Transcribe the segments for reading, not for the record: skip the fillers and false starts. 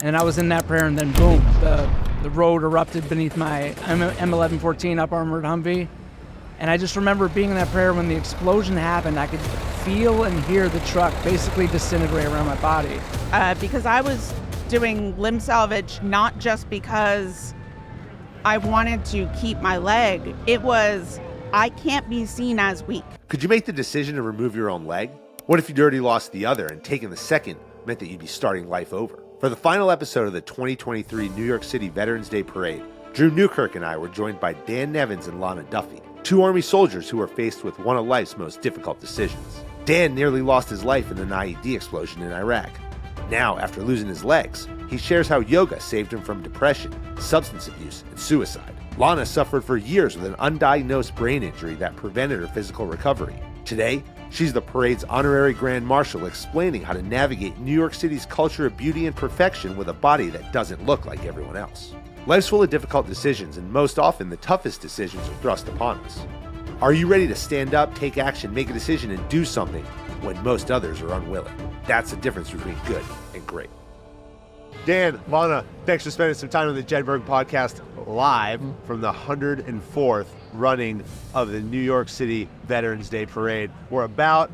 And I was in that prayer, and then boom, the road erupted beneath my M1114 up armored Humvee. And I just remember being in that prayer when the explosion happened. I could feel and hear the truck basically disintegrate around my body. Because I was doing limb salvage not just because I wanted to keep my leg. It was, I can't be seen as weak. Could you make the decision to remove your own leg? What if you'd already lost the other and taking the second meant that you'd be starting life over? For the final episode of the 2023 New York City Veterans Day Parade, Drew Newkirk and I were joined by Dan Nevins and Elana Duffy, two Army soldiers who were faced with one of life's most difficult decisions. Dan nearly lost his life in an IED explosion in Iraq. Now, after losing his legs, he shares how yoga saved him from depression, substance abuse, and suicide. Lana suffered for years with an undiagnosed brain injury that prevented her physical recovery. Today, she's the parade's honorary Grand Marshal, explaining how to navigate New York City's culture of beauty and perfection with a body that doesn't look like everyone else. Life's full of difficult decisions, and most often the toughest decisions are thrust upon us. Are you ready to stand up, take action, make a decision, and do something when most others are unwilling? That's the difference between good and great. Dan, Lana, thanks for spending some time on the Jedburgh Podcast live from the 104th running of the New York City Veterans Day Parade. We're about,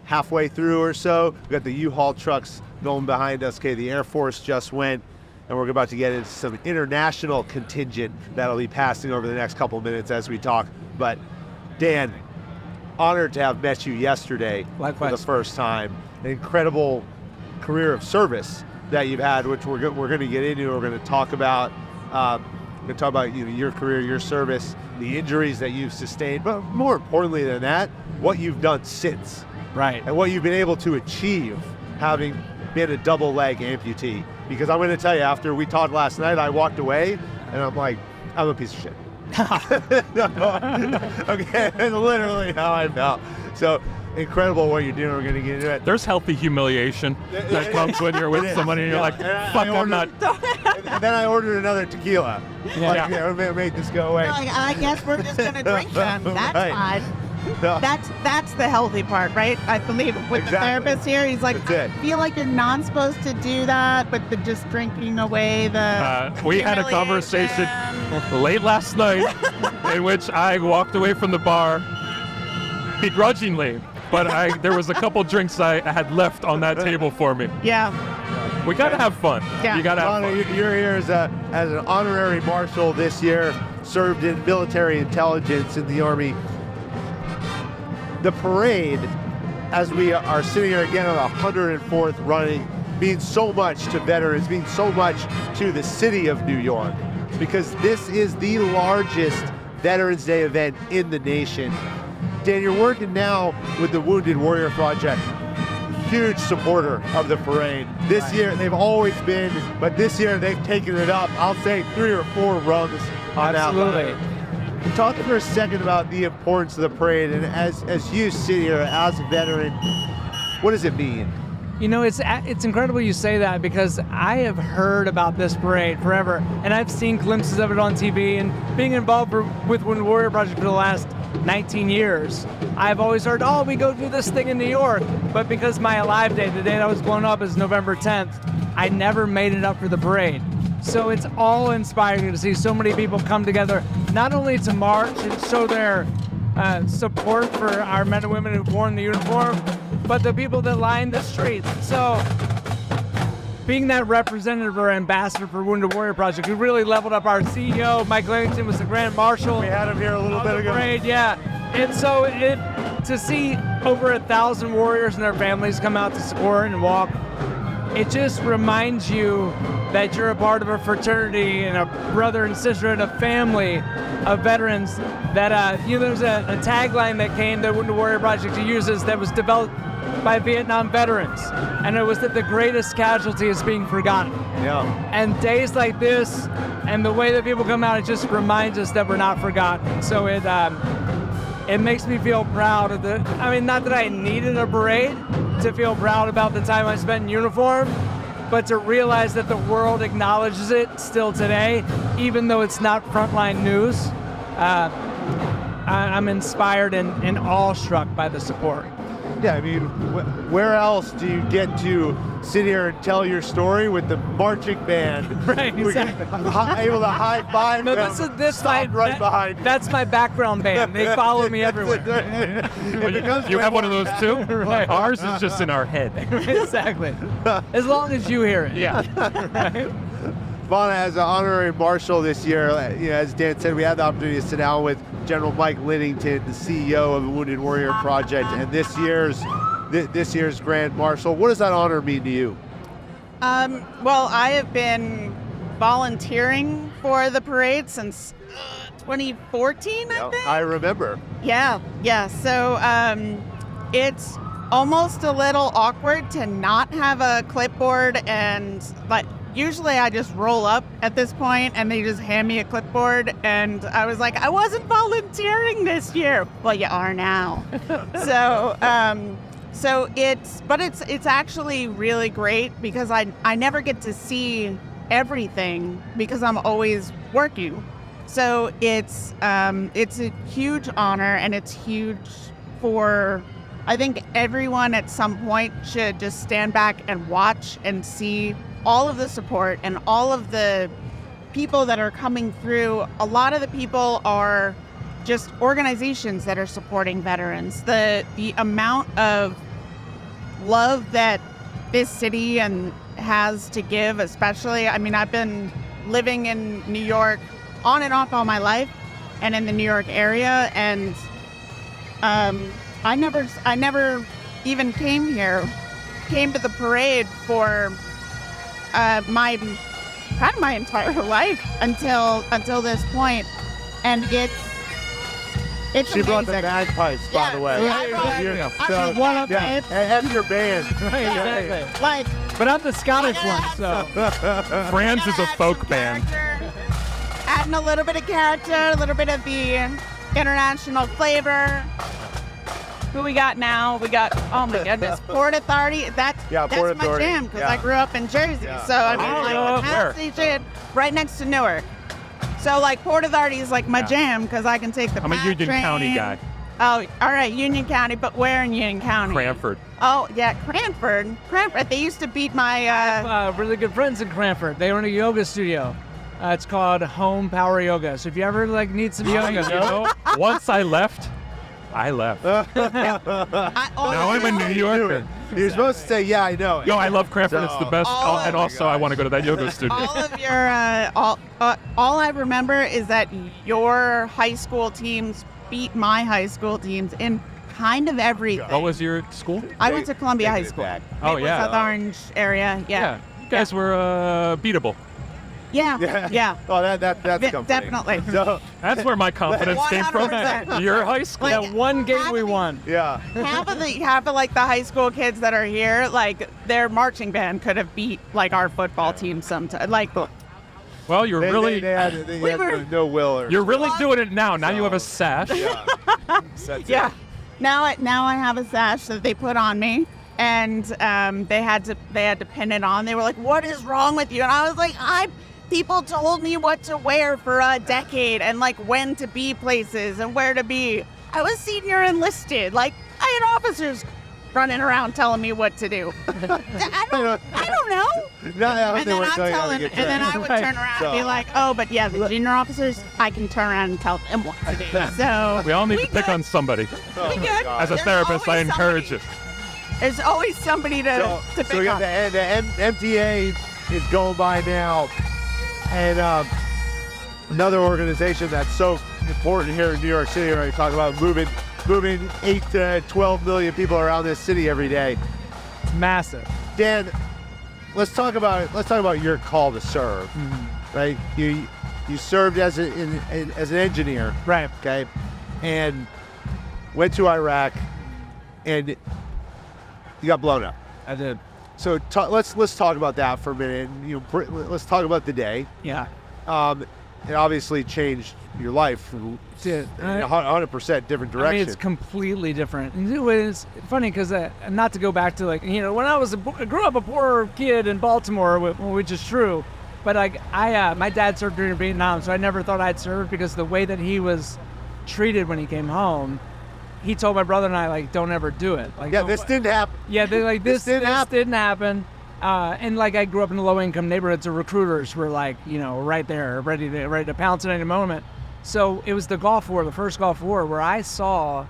halfway through or so. We've got the U-Haul trucks going behind us. Okay, the Air Force just went, and we're about to get into some international contingent that'll be passing over the next couple of minutes as we talk. But Dan, honored to have met you yesterday. Likewise. For the first time. An incredible career of service that you've had, which we're going to get into. We're going to talk about. We're going to talk about your career, your service, the injuries that you've sustained, but more importantly than that, what you've done since. Right. And what you've been able to achieve having been a double leg amputee. Because I'm going to tell you, after we talked last night, I walked away and I'm like, I'm a piece of shit. Okay, that's literally how I felt. So incredible what you're doing. We're going to get into it. There's healthy humiliation that comes when you're with somebody and you're like, fuck, I'm not. And then I ordered another tequila. Make this go away. I guess we're just going to drink them. That's Right. fine. No. That's the healthy part, right? I believe with the therapist here, he's like, I feel like you're not supposed to do that, but the just drinking away the we had a conversation late last night in which I walked away from the bar begrudgingly, but there was a couple drinks I had left on that table for me. Yeah. We gotta have fun. Yeah. You gotta have fun. You're here as an honorary marshal this year, served in military intelligence in the Army. The parade, as we are sitting here again on the 104th running, means so much to veterans, means so much to the city of New York, because this is the largest Veterans Day event in the nation. Dan, you're working now with the Wounded Warrior Project. Huge supporter of the parade. This year, they've always been, but this year they've taken it up, I'll say 3 or 4 rungs on Absolutely. Talk for a second about the importance of the parade, and as you sit here as a veteran, what does it mean? It's incredible you say that, because I have heard about this parade forever, and I've seen glimpses of it on TV, and being involved with Wounded Warrior Project for the last 19 years, I've always heard, we go do this thing in New York, but because my alive day, the day that I was blown up, is November 10th, I never made it up for the parade. So it's all inspiring to see so many people come together, not only to march and show their support for our men and women who've worn the uniform, but the people that line the streets. So being that representative or ambassador for Wounded Warrior Project, who really leveled up our CEO, Mike Langton, was the Grand Marshal. We had him here a little bit ago. Parade, yeah. And so to see over 1,000 warriors and their families come out to support and walk, it just reminds you that you're a part of a fraternity and a brother and sister and a family of veterans. That there's a tagline that came that Wounded Warrior Project uses that was developed by Vietnam veterans, and it was that the greatest casualty is being forgotten. Yeah. And days like this and the way that people come out, it just reminds us that we're not forgotten. So it makes me feel proud of not that I needed a parade to feel proud about the time I spent in uniform, but to realize that the world acknowledges it still today, even though it's not frontline news. I'm inspired and awestruck by the support. Yeah, I mean, where else do you get to sit here and tell your story with the marching band? Right, exactly. Able to high five No, them, this stop right behind you. That's my background band. They follow me everywhere. You have one of those too? Right. Ours is just in our head. Exactly. As long as you hear it. Yeah. Right? Vonna, as an honorary marshal this year, as Dan said, we had the opportunity to sit down with General Mike Liddington, the CEO of the Wounded Warrior Project, and this year's Grand Marshal. What does that honor mean to you? Well, I have been volunteering for the parade since 2014, I think. I remember. Yeah. So it's almost a little awkward to not have a clipboard, and usually I just roll up at this point and they just hand me a clipboard, and I was like, I wasn't volunteering this year. Well, you are now. So it's actually really great because I never get to see everything because I'm always working. So it's a huge honor, and it's huge for, I think everyone at some point should just stand back and watch and see all of the support and all of the people that are coming through. A lot of the people are just organizations that are supporting veterans. The amount of love that this city has to give, especially, I mean, I've been living in New York on and off all my life, and in the New York area, and I never even came to the parade for my entire life until this point, and it's She brought the amazing. bagpipes, by the way. I brought So, one up yeah, and your band. Right, exactly. like But I'm the Scottish one, so. Franz is a folk band. Adding a little bit of character, a little bit of the international flavor. Who we got now? We got, oh my goodness, Port Authority. That's Port my Authority. jam because Yeah. I grew up in Jersey. Yeah. So I mean, Oh, like, where? half station right next to Newark. So like Port Authority is like my Yeah. jam because I can take the I'm a PATH Union train. County guy. Oh, all right, Union County, but where in Union County? Cranford. Oh yeah, Cranford. They used to beat my. Really good friends in Cranford. They own a yoga studio. It's called Home Power Yoga. So if you ever need some yoga, You know, once I left. Oh, Now I'm a New Yorker. You're supposed to say, yeah, I know. No, I love Cranford. It's the best. Oh And my also, I want to go to that yoga studio. all of your all I remember is that your high school teams beat my high school teams in kind of everything. What was your school? I went to Columbia High Taking it School. back. Oh, Maplewood, yeah. South Orange area. Yeah. You guys were beatable. Yeah. Oh, that's comforting. Definitely. So, That's where my confidence came from. 100%. Your high school. that one game we won. yeah. half of like the high school kids that are here, like their marching band could have beat like our football team sometimes. Like Well, you're really They had no will. Or, you're really doing it now. Now you have a sash. yeah. That's yeah. it. Now I have a sash that they put on me, and they had to pin it on. They were like, "What is wrong with you?" And I was like, People told me what to wear for a decade, and like when to be places and where to be. I was senior enlisted. Like I had officers running around telling me what to do. I don't know. No, And then I would turn around and be like, "Oh, but yeah, the junior officers, I can turn around and tell them what to do." So We all need to pick on somebody. We good. As a There's therapist, I always encourage somebody. it. There's always somebody to So pick we on. got the MTA is going by now, and another organization that's so important here in New York City. Right, talking about moving 8 to 12 million people around this city every day. Massive. Dan, let's talk about your call to serve. Right, you served as an engineer. Right. Okay, and went to Iraq, and you got blown up. I did. So let's talk about that for a minute. Let's talk about the day. Yeah. It obviously changed your life in Did. a 100% different direction. I mean, it's completely different. And it was funny because not to go back to when I grew up a poor kid in Baltimore, which is true, but my dad served during Vietnam, so I never thought I'd serve because the way that he was treated when he came home, he told my brother and I, like, don't ever do it. Like, Yeah, this didn't happen. Yeah, they like this didn't happen. And like I grew up in a low-income neighborhood, so recruiters were like, right there, ready to pounce at any moment. So it was the Gulf War, the first Gulf War, where I saw,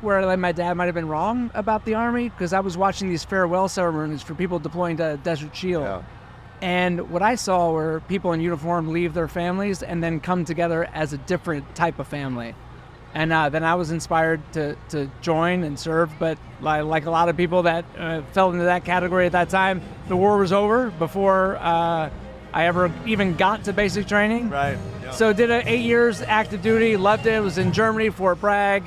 where my dad might have been wrong about the Army, because I was watching these farewell ceremonies for people deploying to Desert Shield. Yeah. And what I saw were people in uniform leave their families and then come together as a different type of family. And then I was inspired to join and serve, but like a lot of people that fell into that category at that time, the war was over before I ever even got to basic training. Right. Yeah. So did 8 years active duty, loved it. Was in Germany, Fort Bragg,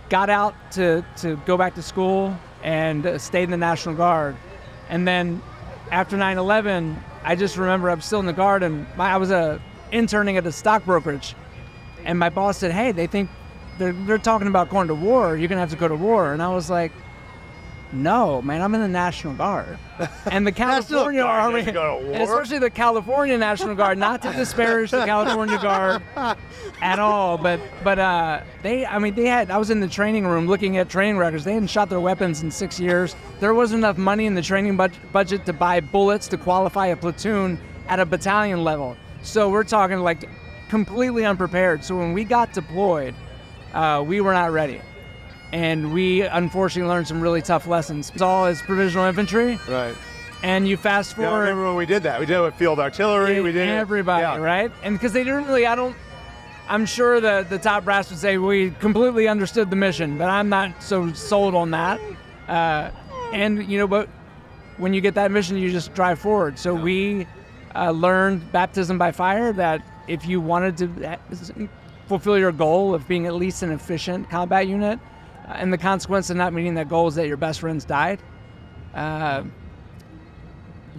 got out to go back to school and stayed in the National Guard. And then after 9/11, I just remember I was still in the Guard, and I was interning at a stock brokerage, and my boss said, "Hey, they think they're talking about going to war. You're gonna have to go to war." And I was like, "No, man, I'm in the National Guard." And the California Army, doesn't go to war. and especially the California National Guard, not to disparage the California Guard at all, but they had. I was in the training room looking at training records. They hadn't shot their weapons in 6 years. There wasn't enough money in the training budget to buy bullets to qualify a platoon at a battalion level. So we're talking like completely unprepared. So when we got deployed, we were not ready. And we unfortunately learned some really tough lessons. It's all as provisional infantry. Right. And you fast Yeah, I forward. remember when we did that. We did it with field artillery. We did it. Everybody, Yeah. right? And because they didn't really, I'm sure the top brass would say we completely understood the mission, but I'm not so sold on that. But when you get that mission, you just drive forward. So we learned baptism by fire, that if you wanted to fulfill your goal of being at least an efficient combat unit, and the consequence of not meeting that goal is that your best friends died,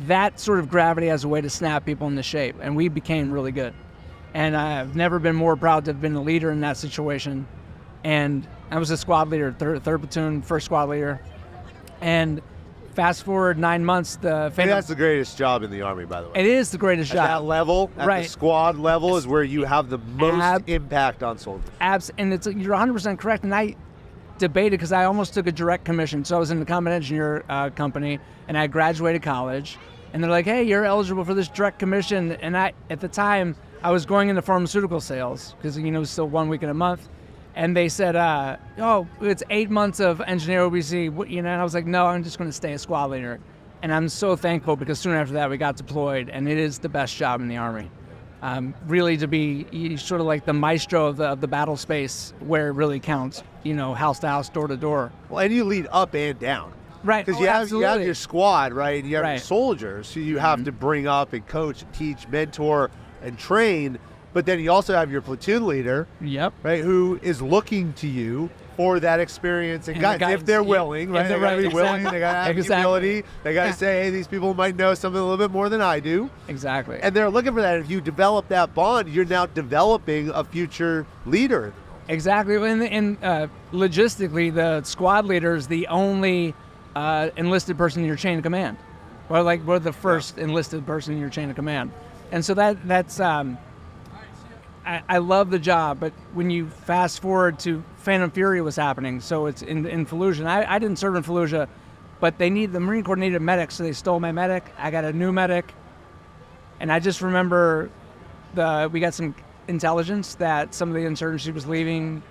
that sort of gravity has a way to snap people into shape, and we became really good. And I've never been more proud to have been a leader in that situation. And I was a squad leader, third platoon, first squad leader. And fast forward 9 months, That's the greatest job in the Army, by the way. it is the greatest At job. that level, at Right. the squad level, is where you have the most impact on soldiers. And you're 100% correct. And I debated, because I almost took a direct commission. So I was in the combat engineer company, and I graduated college. And they're like, "Hey, you're eligible for this direct commission." And at the time, I was going into pharmaceutical sales, because it's still 1 week in a month. And they said, "Oh, it's 8 months of engineer OBC." And I was like, "No, I'm just going to stay a squad leader." And I'm so thankful, because soon after that we got deployed, and it is the best job in the Army. Really, to be sort of like the maestro of the battle space, where it really counts. House to house, door to door. Well, and you lead up and down. Right. Because Oh, you have absolutely. your squad, right? And you have your Right. soldiers who you have to bring up and coach and teach, mentor, and train. But then you also have your platoon leader, Yep. right, who is looking to you for that experience and And the guidance, if guidance, they're yeah. willing, If right? they're They gotta be right, willing. exactly. They gotta have Exactly. humility. They gotta say, "Hey, these people might know something a little bit more than I do," Exactly. and they're looking for that. If you develop that bond, you're now developing a future leader. Exactly. And logistically, the squad leader is the only enlisted person in your chain of command. We're the first enlisted person in your chain of command. And so that's I love the job, but when you fast forward to Phantom Fury was happening, so it's in Fallujah. And I didn't serve in Fallujah, but the Marine Corps needed medics, so they stole my medic. I got a new medic, and I just remember we got some intelligence that some of the insurgency was leaving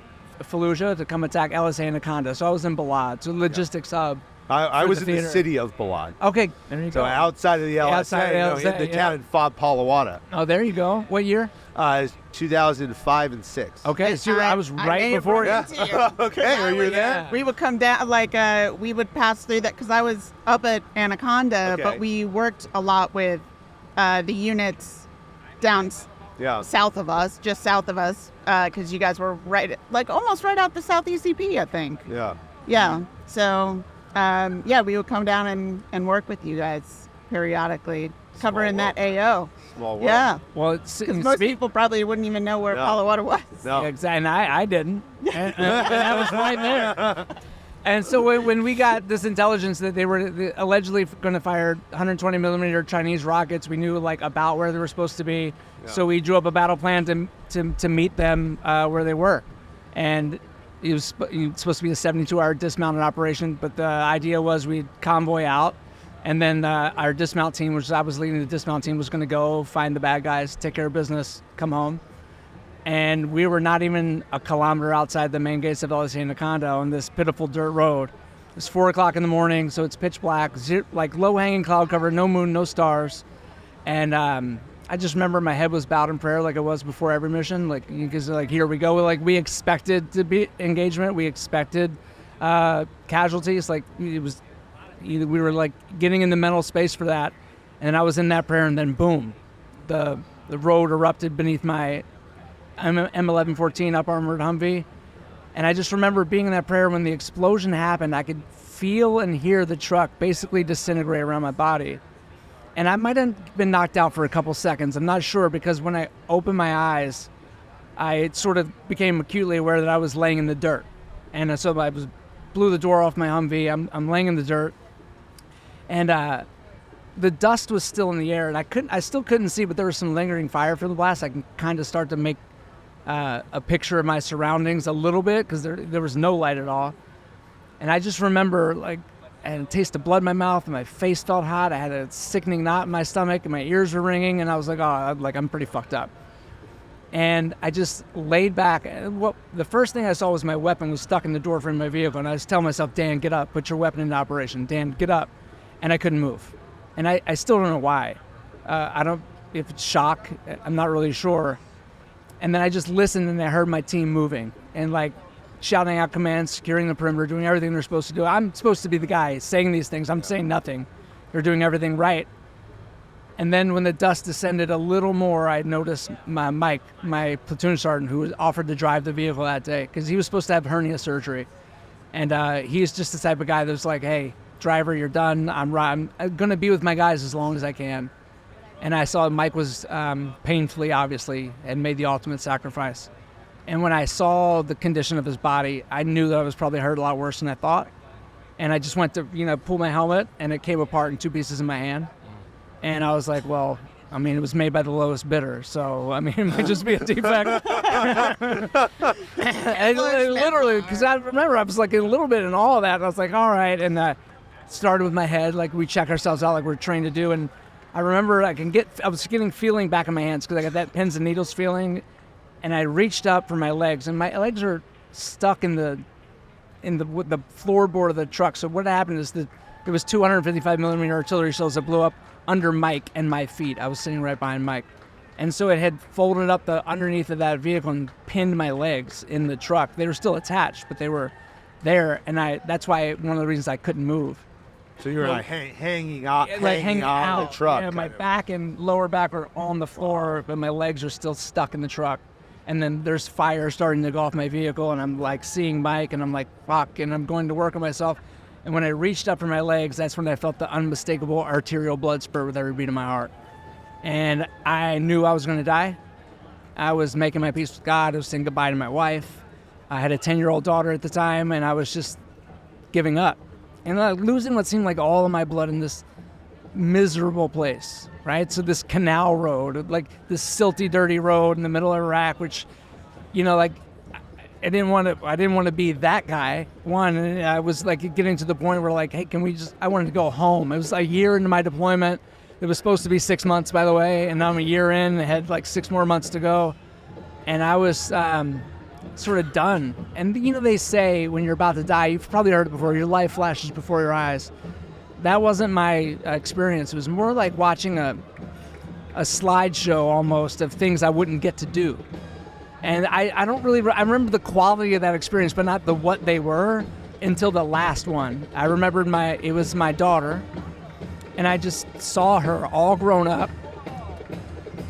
Fallujah to come attack LSA Anaconda. So I was in Balad, so logistics hub. I For was the in the theater. city of Balad. Okay, there you So go. outside of the LSA, Outside of the in the LSA, town in Fob Palawada, Oh, there you go. What year? 2005 and 6. Okay, so I was I right may have before run you. into you. Okay, are you there? Yeah. We would come down, we would pass through that, because I was up at Anaconda, Okay. but we worked a lot with the units down Yeah. south of us, just south of us, because you guys were almost right out the South ECP, I think. Yeah. Yeah. So, we would come down and work with you guys periodically, covering that AO. Small world. Yeah. Well, it's Because most people probably wouldn't even know where No. Palawada was. No. exactly. And I didn't. And I was right there. And so when we got this intelligence that they were allegedly going to fire 120 millimeter Chinese rockets, we knew about where they were supposed to be. Yeah. So we drew up a battle plan to meet them where they were. And It was supposed to be a 72-hour dismounted operation, but the idea was we'd convoy out, and then our dismount team, which I was leading the dismount team, was going to go find the bad guys, take care of business, come home. And we were not even a kilometer outside the main gates of LSC Anaconda on this pitiful dirt road. It's 4 o'clock in the morning, so it's pitch black, like low-hanging cloud cover, no moon, no stars. And I just remember my head was bowed in prayer like it was before every mission. Like, because like, here we go. Like, we expected to be engagement. We expected casualties. Like, we were like getting in the mental space for that. And I was in that prayer, and then boom, the road erupted beneath my M1114 up armored Humvee. And I just remember being in that prayer when the explosion happened. I could feel and hear the truck basically disintegrate around my body. And I might have been knocked out for a couple seconds. I'm not sure, because when I opened my eyes, I sort of became acutely aware that I was laying in the dirt. And so I blew the door off my Humvee. I'm laying in the dirt. And the dust was still in the air, and I still couldn't see, but there was some lingering fire from the blast. I can kind of start to make a picture of my surroundings a little bit, because there was no light at all. And I just remember, like, I had a taste of blood in my mouth, and my face felt hot. I had a sickening knot in my stomach, and my ears were ringing, and I was like, I'm pretty fucked up. And I just laid back. And the first thing I saw was my weapon was stuck in the door frame of my vehicle, and I was telling myself, Dan, get up, put your weapon into operation. Dan, get up. And I couldn't move. And I still don't know why. If it's shock, I'm not really sure. And then I just listened, and I heard my team moving and like shouting out commands, securing the perimeter, doing everything they're supposed to do. I'm supposed to be the guy saying these things. I'm saying nothing. They're doing everything right. And then when the dust descended a little more, I noticed Mike, my platoon sergeant, who was offered to drive the vehicle that day, because he was supposed to have hernia surgery. And he's just the type of guy that's like, hey, driver, you're done. I'm going to be with my guys as long as I can. And I saw Mike was painfully, obviously, and made the ultimate sacrifice. And when I saw the condition of his body, I knew that I was probably hurt a lot worse than I thought. And I just went to, pull my helmet, and it came apart in 2 pieces in my hand. And I was like, well, I mean, it was made by the lowest bidder, so, I mean, it might just be a defect. And literally, because I remember I was like a little bit in all of that, and I was like, all right. And started with my head, like we check ourselves out like we're trained to do. And I remember I was getting feeling back in my hands, because I got that pins and needles feeling. And I reached up for my legs, and my legs are stuck in the floorboard of the truck. So what happened is that there was 255 millimeter artillery shells that blew up under Mike and my feet. I was sitting right behind Mike. And so it had folded up the underneath of that vehicle and pinned my legs in the truck. They were still attached, but they were there. And that's why one of the reasons I couldn't move. So you were like hanging out out. the truck. Yeah, my back and lower back are on the floor, but my legs are still stuck in the truck. And then there's fire starting to go off my vehicle, and I'm like seeing Mike, and I'm like, fuck, and I'm going to work on myself. And when I reached up for my legs, that's when I felt the unmistakable arterial blood spurt with every beat of my heart. And I knew I was going to die. I was making my peace with God. I was saying goodbye to my wife. I had a 10-year-old daughter at the time, and I was just giving up. And losing what seemed like all of my blood in this miserable place, right? So this canal road, like this silty, dirty road in the middle of Iraq, which, like, I didn't want to be that guy. One, and I was like getting to the point where like, hey, I wanted to go home. It was a year into my deployment. It was supposed to be 6 months, by the way, and I'm a year in. I had like 6 more months to go. And I was sort of done. And they say when you're about to die, you've probably heard it before, your life flashes before your eyes. That wasn't my experience. It was more like watching a slideshow almost of things I wouldn't get to do. And I don't really, I remember the quality of that experience, but not what they were until the last one. I remembered it was my daughter, and I just saw her all grown up,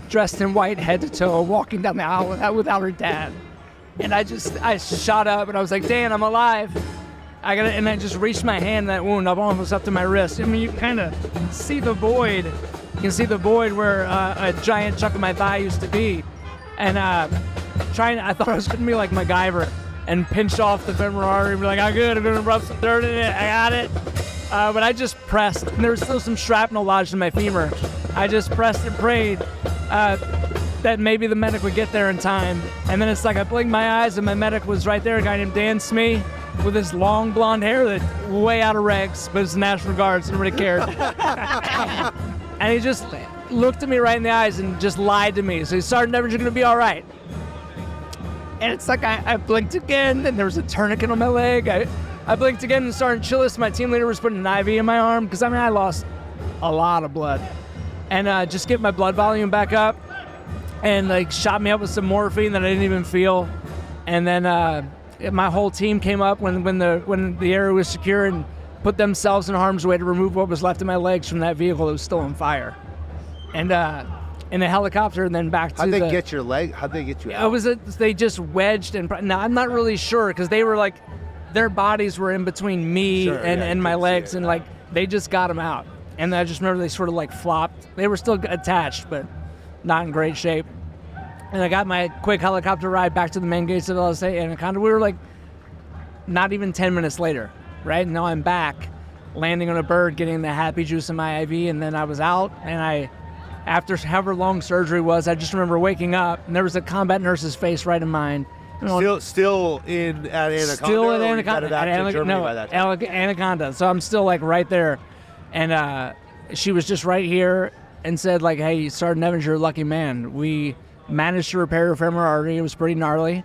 dressed in white head to toe, walking down the aisle without her dad. And I shot up, and I was like, Dan, I'm alive. And I just reached my hand in that wound up almost up to my wrist. I mean, you kind of see the void. You can see the void where a giant chunk of my thigh used to be. And I thought I was going to be like MacGyver and pinch off the femoral artery and be like, I'm good, I'm going to rub some dirt in it, I got it. But I just pressed, and there was still some shrapnel lodged in my femur. I just pressed and prayed. that maybe the medic would get there in time. And then it's like I blinked my eyes and my medic was right there, a guy named Dan Smee with his long blonde hair that way out of regs, but it's National Guard, so nobody cared. And he just looked at me right in the eyes and just lied to me. So he said, Sergeant Nevins, you're going to be all right. And it's like I blinked again, and there was a tourniquet on my leg. I blinked again, and Sergeant Chillis, my team leader, was putting an IV in my arm, because I lost a lot of blood. And just get my blood volume back up, and like shot me up with some morphine that I didn't even feel. And then my whole team came up when the area was secure and put themselves in harm's way to remove what was left of my legs from that vehicle that was still on fire. And in a helicopter, and then back to How'd they get your leg? How'd they get you out? They just wedged, and now I'm not really sure, because they were like, their bodies were in between me and my legs, and like they just got them out. And I just remember they sort of like flopped. They were still attached, but not in great shape. And I got my quick helicopter ride back to the main gates of LSA Anaconda. We were like not even 10 minutes later, right? And now I'm back, landing on a bird, getting the happy juice in my IV, and then I was out, and after however long surgery was, I just remember waking up, and there was a combat nurse's face right in mine. Still at Anaconda? Still at Anaconda. Anaconda. So I'm still like right there. And she was just right here and said like, hey, Sergeant Nevins, you're a lucky man. We managed to repair your femoral artery. It was pretty gnarly.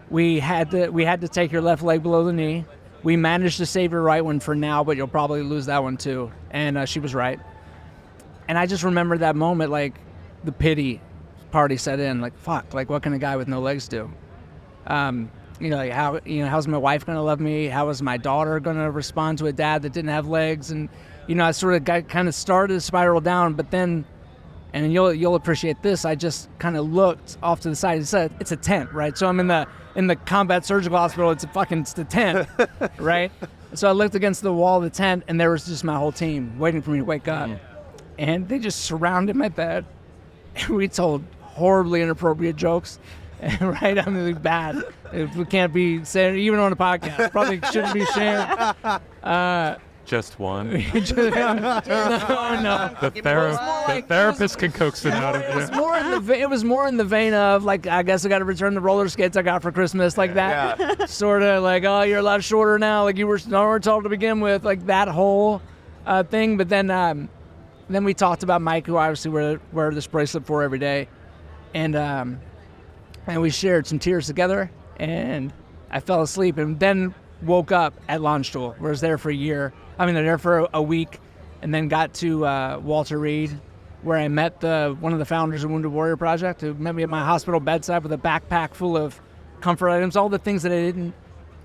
We had to take your left leg below the knee. We managed to save your right one for now, but you'll probably lose that one too. And she was right. And I just remember that moment, like the pity party set in, like, fuck, like what can a guy with no legs do? Like how's my wife going to love me? How is my daughter going to respond to a dad that didn't have legs? And, I sort of kind of started to spiral down, but then, and you'll appreciate this, I just kind of looked off to the side. It's a tent, right? So I'm in the combat surgical hospital. It's the tent, right? So I looked against the wall of the tent, and there was just my whole team waiting for me to wake up. And they just surrounded my bed, and we told horribly inappropriate jokes, right? I mean, bad. If we can't be saying, even on a podcast, probably shouldn't be shared. Just one. No. The therapist can coax it out of you. It was more in the vein of like, I guess I got to return the roller skates I got for Christmas, like that. Yeah. Sort of like, oh, you're a lot shorter now, like you were told to begin with, like that whole thing. But then we talked about Mike, who obviously wear this bracelet for every day, and we shared some tears together, and I fell asleep, and then woke up at Landstuhl, where I was there for a year. I mean, there for a week, and then got to Walter Reed, where I met one of the founders of Wounded Warrior Project, who met me at my hospital bedside with a backpack full of comfort items, all the things that I didn't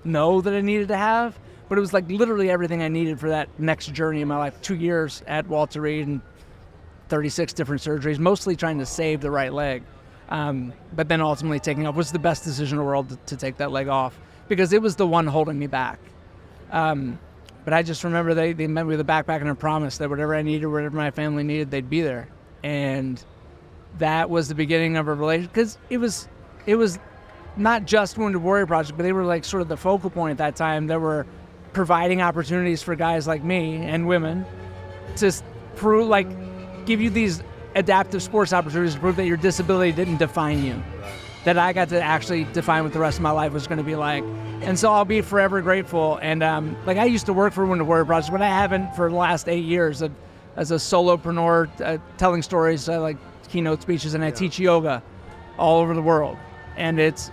know that I needed to have. But it was like literally everything I needed for that next journey in my life. 2 years at Walter Reed and 36 different surgeries, mostly trying to save the right leg. But then ultimately taking off was the best decision in the world to take that leg off, because it was the one holding me back. But I just remember they met me with a backpack and a promise that whatever I needed, whatever my family needed, they'd be there. And that was the beginning of a relationship, because it was not just Wounded Warrior Project, but they were like sort of the focal point at that time. They were providing opportunities for guys like me and women to prove, like, give you these adaptive sports opportunities to prove that your disability didn't define you, that I got to actually define what the rest of my life was going to be like. And so I'll be forever grateful. And like, I used to work for Wounded Warrior Project, but I haven't for the last 8 years as a solopreneur, telling stories, like keynote speeches, and I teach yoga all over the world. And it's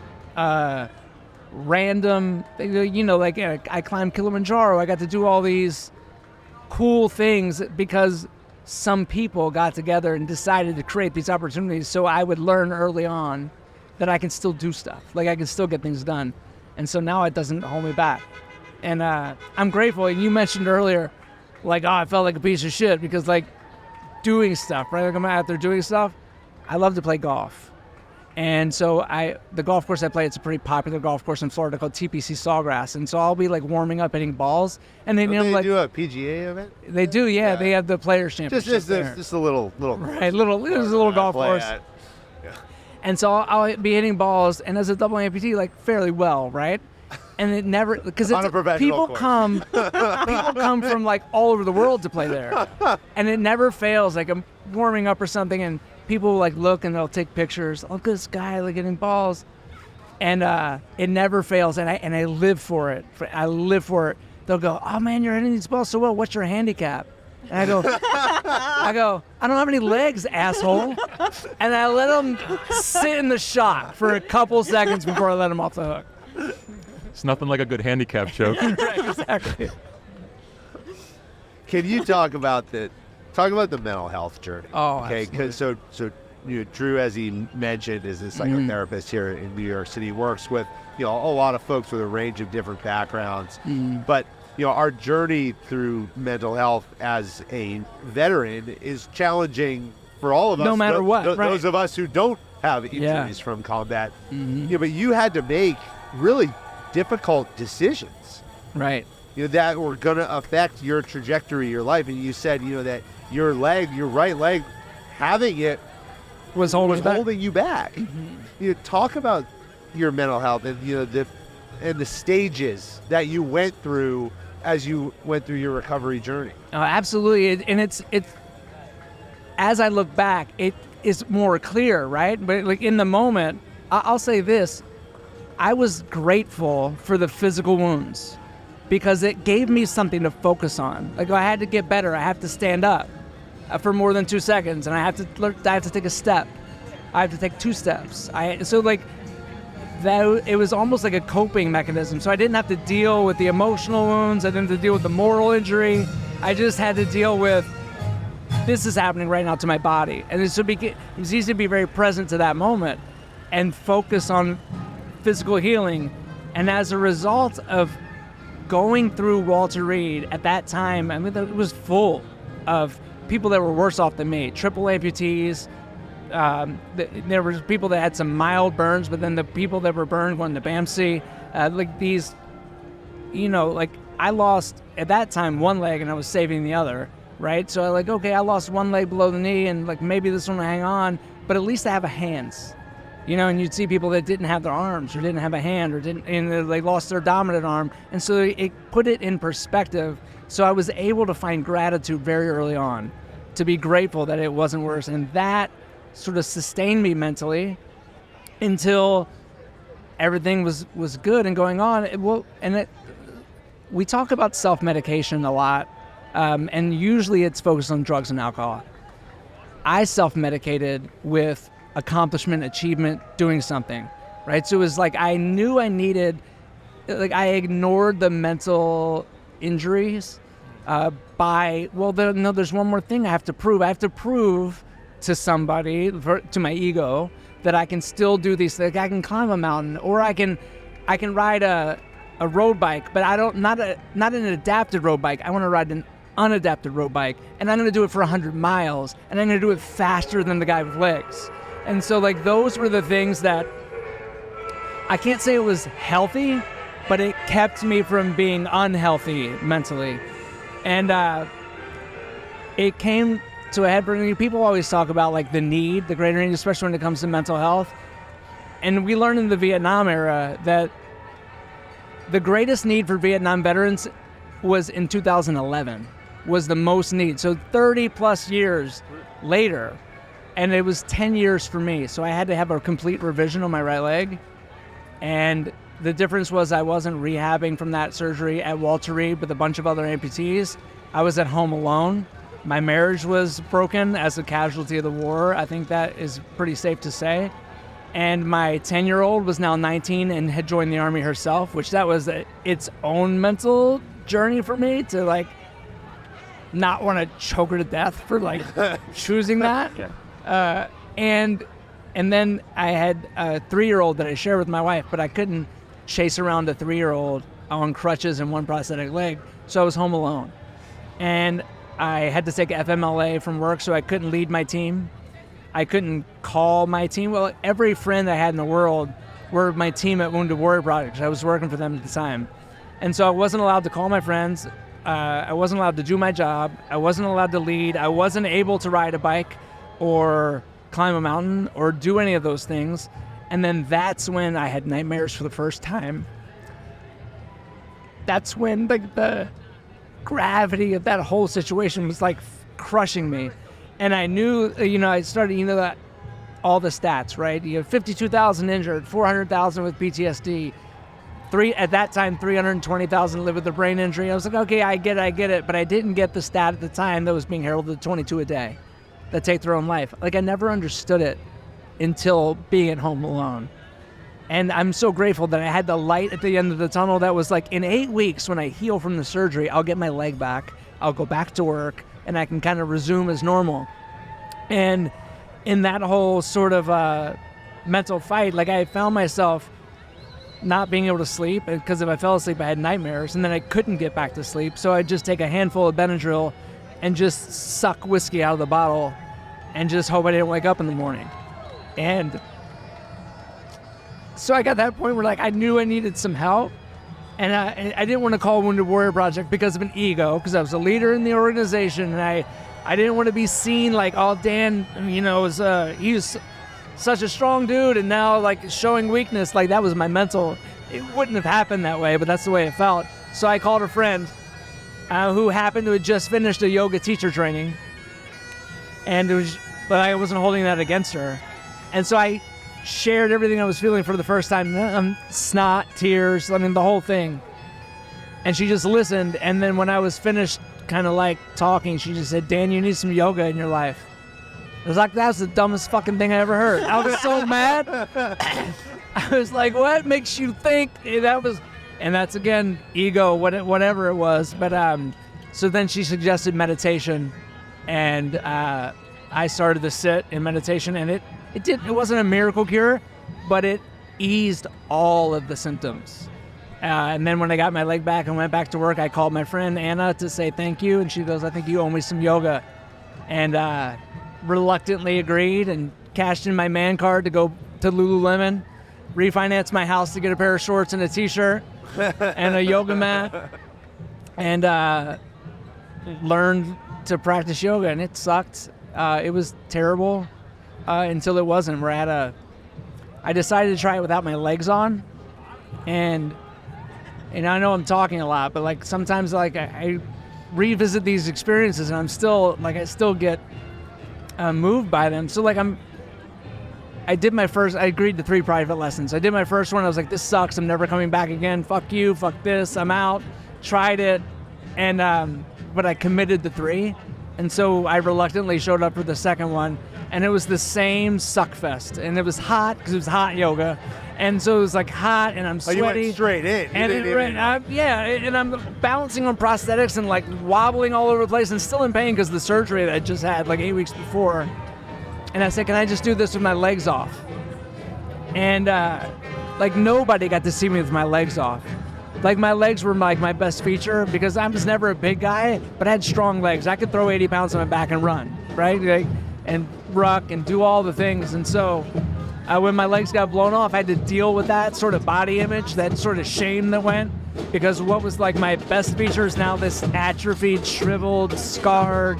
random, like I climbed Kilimanjaro. I got to do all these cool things because some people got together and decided to create these opportunities so I would learn early on that I can still do stuff. Like, I can still get things done. And so now it doesn't hold me back. And I'm grateful. And you mentioned earlier, like, oh, I felt like a piece of shit because, like, doing stuff, right? Like, I'm out there doing stuff. I love to play golf. And so the golf course I play, it's a pretty popular golf course in Florida called TPC Sawgrass. And so I'll be like warming up, hitting balls, and then they like do a PGA event. They do, yeah. They have the Players Championship. Just a little right, there's a little golf course. Yeah. And so I'll be hitting balls, and as a double amputee, like fairly well, right? And it never, because people come from like all over the world to play there, and it never fails. Like, I'm warming up or something, and people will like look and they'll take pictures. Look at this guy like getting balls, and it never fails. And I live for it. I live for it. They'll go, "Oh man, you're hitting these balls so well. What's your handicap?" And I go, "I don't have any legs, asshole." And I let them sit in the shot for a couple seconds before I let them off the hook. It's nothing like a good handicap joke. Exactly. Can you talk about the mental health journey? Oh, okay. absolutely. So Drew, as he mentioned, is a psychotherapist here in New York City. Works with a lot of folks with a range of different backgrounds. But our journey through mental health as a veteran is challenging for all of us. No matter what, right. Those of us who don't have injuries from combat. But you had to make really difficult decisions. Right. That were going to affect your trajectory, your life. And you said, that your right leg, having it was holding you back. Talk about your mental health and the stages that you went through as you went through your recovery journey. Oh, absolutely. And it's as I look back, it is more clear, right? But like in the moment, I'll say this: I was grateful for the physical wounds, because it gave me something to focus on. Like, I had to get better. I have to stand up for more than 2 seconds, and I have to take a step. I have to take 2 steps. It was almost like a coping mechanism. So I didn't have to deal with the emotional wounds. I didn't have to deal with the moral injury. I just had to deal with, this is happening right now to my body. And it was easy to be very present to that moment and focus on physical healing. And as a result of going through Walter Reed at that time, I mean, it was full of people that were worse off than me. Triple amputees. There were people that had some mild burns, but then the people that were burned going to BAMC. I lost at that time one leg and I was saving the other, right? So I lost one leg below the knee and maybe this one will hang on, but at least I have a hands. And you'd see people that didn't have their arms or didn't have a hand and they lost their dominant arm. And so it put it in perspective. So I was able to find gratitude very early on, to be grateful that it wasn't worse. And that sort of sustained me mentally until everything was good and going on. We talk about self-medication a lot, and usually it's focused on drugs and alcohol. I self-medicated with accomplishment, achievement, doing something, right? So it was I knew I needed, I ignored the mental injuries there's one more thing I have to prove. I have to prove to somebody, to my ego, that I can still do these things. I can climb a mountain, or I can ride a road bike, but not an adapted road bike. I want to ride an unadapted road bike, and I'm going to do it for 100 miles, and I'm going to do it faster than the guy with legs. And so those were the things that I can't say it was healthy, but it kept me from being unhealthy mentally. And it came to a head for me. People always talk about the greater need, especially when it comes to mental health. And we learned in the Vietnam era that the greatest need for Vietnam veterans was in 2011, was the most need. So 30 plus years later. And it was 10 years for me. So I had to have a complete revision on my right leg. And the difference was I wasn't rehabbing from that surgery at Walter Reed with a bunch of other amputees. I was at home alone. My marriage was broken as a casualty of the war. I think that is pretty safe to say. And my 10-year-old was now 19 and had joined the Army herself, which that was its own mental journey for me to not want to choke her to death for choosing that. Yeah. And then I had a 3-year-old that I shared with my wife, but I couldn't chase around a 3-year-old on crutches and one prosthetic leg, so I was home alone. And I had to take FMLA from work, so I couldn't lead my team. I couldn't call my team. Well, every friend I had in the world were my team at Wounded Warrior Project. I was working for them at the time. And so I wasn't allowed to call my friends. I wasn't allowed to do my job. I wasn't allowed to lead. I wasn't able to ride a bike or climb a mountain or do any of those things. And then that's when I had nightmares for the first time. That's when the gravity of that whole situation was crushing me. And I knew, I started, that all the stats, right? 52,000 injured, 400,000 with PTSD, at that time, 320,000 live with a brain injury. I was like, okay, I get it. But I didn't get the stat at the time that was being heralded 22 a day that take their own life. Like, I never understood it until being at home alone. And I'm so grateful that I had the light at the end of the tunnel that was like, in 8 weeks, when I heal from the surgery, I'll get my leg back, I'll go back to work, and I can kind of resume as normal. And in that whole sort of mental fight, like, I found myself not being able to sleep, because if I fell asleep, I had nightmares, and then I couldn't get back to sleep. So I'd just take a handful of Benadryl and just suck whiskey out of the bottle and just hope I didn't wake up in the morning. And so I got that point where, like, I knew I needed some help, and I didn't want to call Wounded Warrior Project because of an ego, because I was a leader in the organization, and I didn't want to be seen like, oh, Dan, he was such a strong dude, and now, like, showing weakness. Like, that was my mental. It wouldn't have happened that way, but that's the way it felt. So I called a friend who happened to have just finished a yoga teacher training, but I wasn't holding that against her. And so I shared everything I was feeling for the first time, snot, tears, the whole thing. And she just listened, and then when I was finished kind of like talking, she just said, Dan, you need some yoga in your life. I was like, that's the dumbest fucking thing I ever heard. I was so mad. I was like, what makes you think that was... And that's, again, ego, whatever it was. But so then she suggested meditation, and I started to sit in meditation, and it wasn't a miracle cure, but it eased all of the symptoms. And then when I got my leg back and went back to work, I called my friend Anna to say thank you, and she goes, I think you owe me some yoga. And reluctantly agreed and cashed in my man card to go to Lululemon, refinanced my house to get a pair of shorts and a t-shirt and a yoga mat, and learned to practice yoga. And it sucked. It was terrible until it wasn't, where I decided to try it without my legs on. And I know I'm talking a lot, but, like, sometimes, like, I revisit these experiences, and I'm still, like, I still get moved by them. So, like, I agreed to 3 private lessons. I did my first one. I was like, this sucks. I'm never coming back again. Fuck you. Fuck this. I'm out. Tried it. And, but I committed to 3. And so I reluctantly showed up for the second one. And it was the same suck fest. And it was hot, because it was hot yoga. And so it was, like, hot, and I'm sweaty. Oh, you went straight in. And I'm balancing on prosthetics and, like, wobbling all over the place and still in pain because of the surgery that I just had, like, 8 weeks before. And I said, can I just do this with my legs off? And, like, nobody got to see me with my legs off. Like, my legs were, like, my best feature, because I was never a big guy, but I had strong legs. I could throw 80 pounds on my back and run, right? Like, and ruck and do all the things. And so when my legs got blown off, I had to deal with that sort of body image, that sort of shame that went, because what was, like, my best feature is now this atrophied, shriveled, scarred,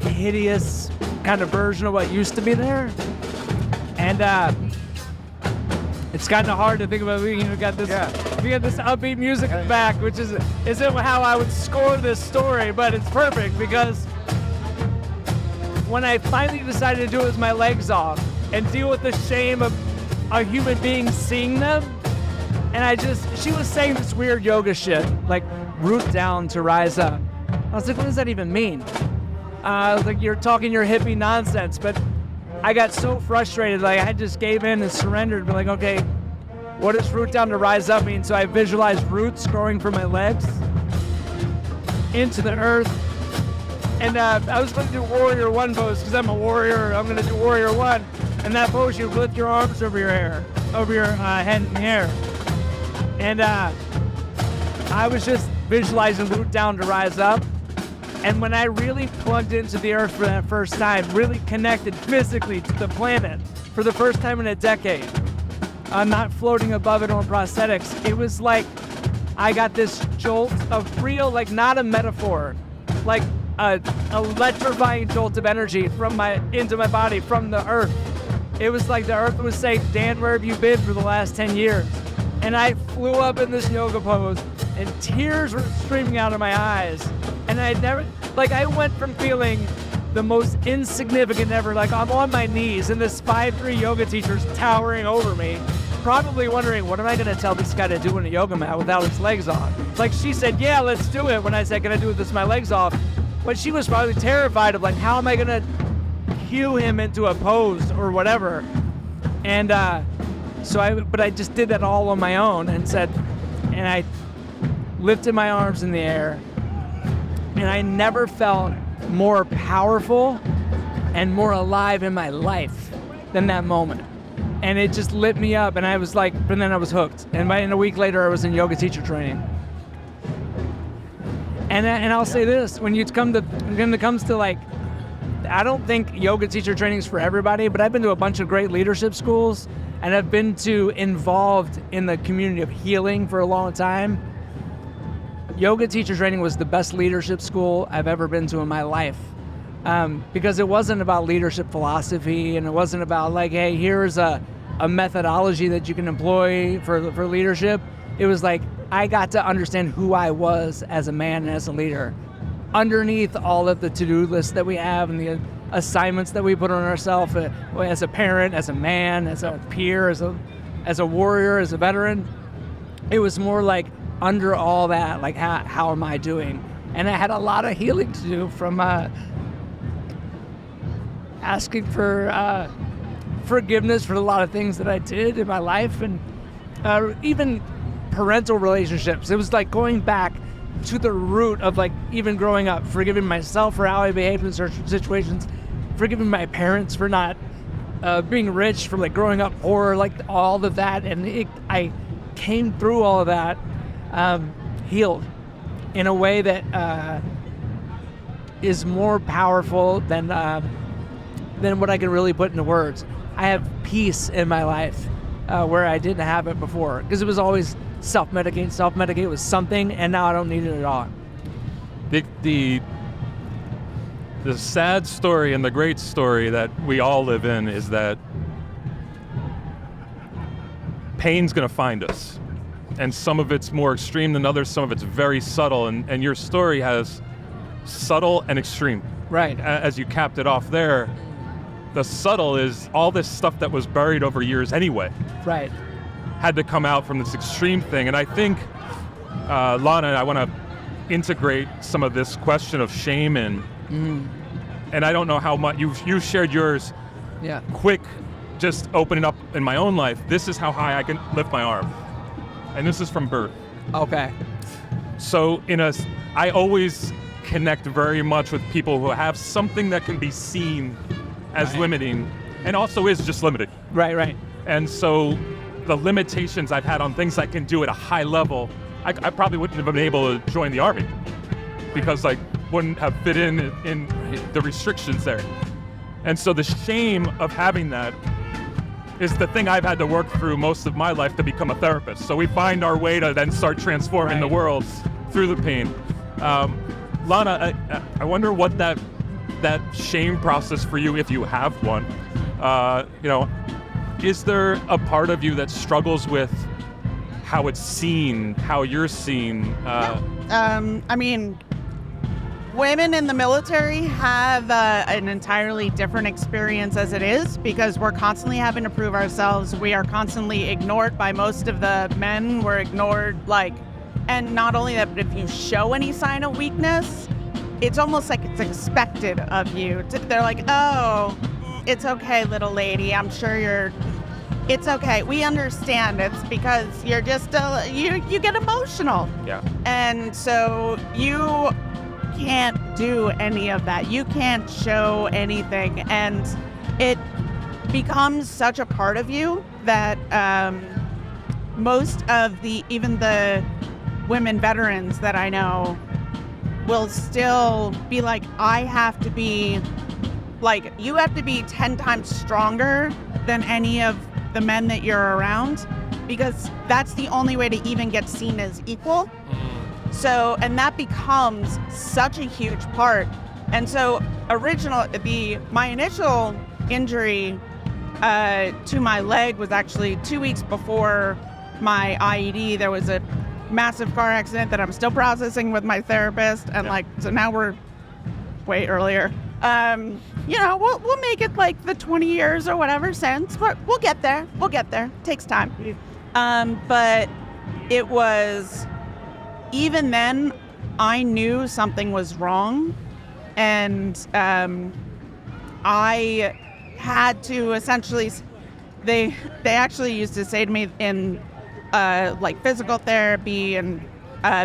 hideous kind of version of what used to be there. And it's kind of hard to think about. We got this upbeat music in the back, which isn't how I would score this story, but it's perfect, because when I finally decided to do it with my legs off and deal with the shame of a human being seeing them, and she was saying this weird yoga shit, like root down to rise up. I was like, what does that even mean? I was like, you're talking your hippie nonsense, but I got so frustrated, like, I just gave in and surrendered, but, like, okay, what does root down to rise up mean? So I visualized roots growing from my legs into the earth. And I was going to do Warrior 1 pose, because I'm a warrior. I'm going to do Warrior 1. And that pose, you lift your arms over your head and hair. And I was just visualizing root down to rise up. And when I really plugged into the earth for that first time, really connected physically to the planet for the first time in a decade, not floating above it on prosthetics, it was like I got this jolt of real, like, not a metaphor, like a electrifying jolt of energy into my body from the earth. It was like the earth was saying, Dan, where have you been for the last 10 years? And I flew up in this yoga pose, and tears were streaming out of my eyes. And I went from feeling the most insignificant ever. Like, I'm on my knees, and this 5'3" yoga teacher's towering over me, probably wondering, what am I going to tell this guy to do in a yoga mat without his legs on? Like, she said, yeah, let's do it, when I said, can I do it with my legs off? But she was probably terrified of, like, how am I going to cue him into a pose or whatever? And but I just did that all on my own and I lifted my arms in the air, and I never felt more powerful and more alive in my life than that moment. And it just lit me up, and I was like, and then I was hooked. And a week later, I was in yoga teacher training. And I'll say this, when it comes to like, I don't think yoga teacher training is for everybody, but I've been to a bunch of great leadership schools, and I've been involved in the community of healing for a long time. Yoga teacher training was the best leadership school I've ever been to in my life, because it wasn't about leadership philosophy, and it wasn't about like, hey, here's a methodology that you can employ for leadership. It was like, I got to understand who I was as a man and as a leader, underneath all of the to-do lists that we have and the assignments that we put on ourselves, as a parent, as a man, as a peer, as a warrior, as a veteran. It was more like, under all that, like, how am I doing? And I had a lot of healing to do, from asking for forgiveness for a lot of things that I did in my life, and even parental relationships. It was like going back to the root of, like, even growing up, forgiving myself for how I behaved in certain situations, forgiving my parents for not being rich, for like growing up poor, like all of that. And I came through all of that healed in a way that is more powerful than what I can really put into words. I have peace in my life where I didn't have it before, because it was always self-medicate with something, and now I don't need it at all. The sad story and the great story that we all live in is that pain's going to find us. And some of it's more extreme than others, some of it's very subtle, and your story has subtle and extreme. Right. As you capped it off there, the subtle is all this stuff that was buried over years anyway. Right. Had to come out from this extreme thing. And I think, Lana, I want to integrate some of this question of shame in. And I don't know how much, you shared yours. Yeah. Quick, just opening up in my own life. This is how high I can lift my arm. And this is from birth. Okay. So I always connect very much with people who have something that can be seen as limiting, and also is just limiting. Right. And so the limitations I've had on things I can do at a high level, I probably wouldn't have been able to join the Army, because I wouldn't have fit in the restrictions there. And so the shame of having that is the thing I've had to work through most of my life to become a therapist. So we find our way to then start transforming the world through the pain. Lana, I wonder what that shame process for you, if you have one, is there a part of you that struggles with how it's seen, how you're seen? I mean, women in the military have an entirely different experience as it is, because we're constantly having to prove ourselves. We are constantly ignored by most of the men. We're ignored, and not only that, but if you show any sign of weakness, it's almost like it's expected of you. They're like, oh, it's okay, little lady. I'm sure it's okay. We understand. It's because you're just, you get emotional. Yeah. And so you can't do any of that. You can't show anything. And it becomes such a part of you that most of even the women veterans that I know will still be like, I have to be, you have to be 10 times stronger than any of the men that you're around, because that's the only way to even get seen as equal. So, and that becomes such a huge part. And so my initial injury to my leg was actually 2 weeks before my IED. There was a massive car accident that I'm still processing with my therapist. And so now we're way earlier. we'll make it like the 20 years or whatever since, but we'll get there. Takes time. But it was, even then, I knew something was wrong, and I had to essentially, they actually used to say to me in like physical therapy, and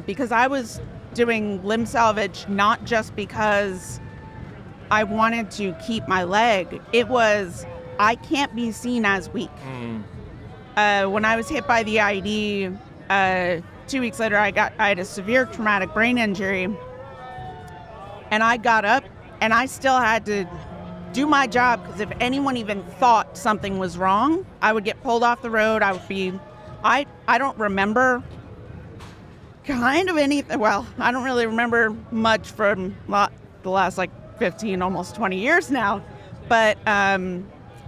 because I was doing limb salvage not just because I wanted to keep my leg, it was, I can't be seen as weak. When I was hit by the IED, 2 weeks later, I had a severe traumatic brain injury, and I got up and I still had to do my job, because if anyone even thought something was wrong, I would get pulled off the road. I would be, I don't remember kind of anything. Well, I don't really remember much from the last like 15, almost 20 years now, but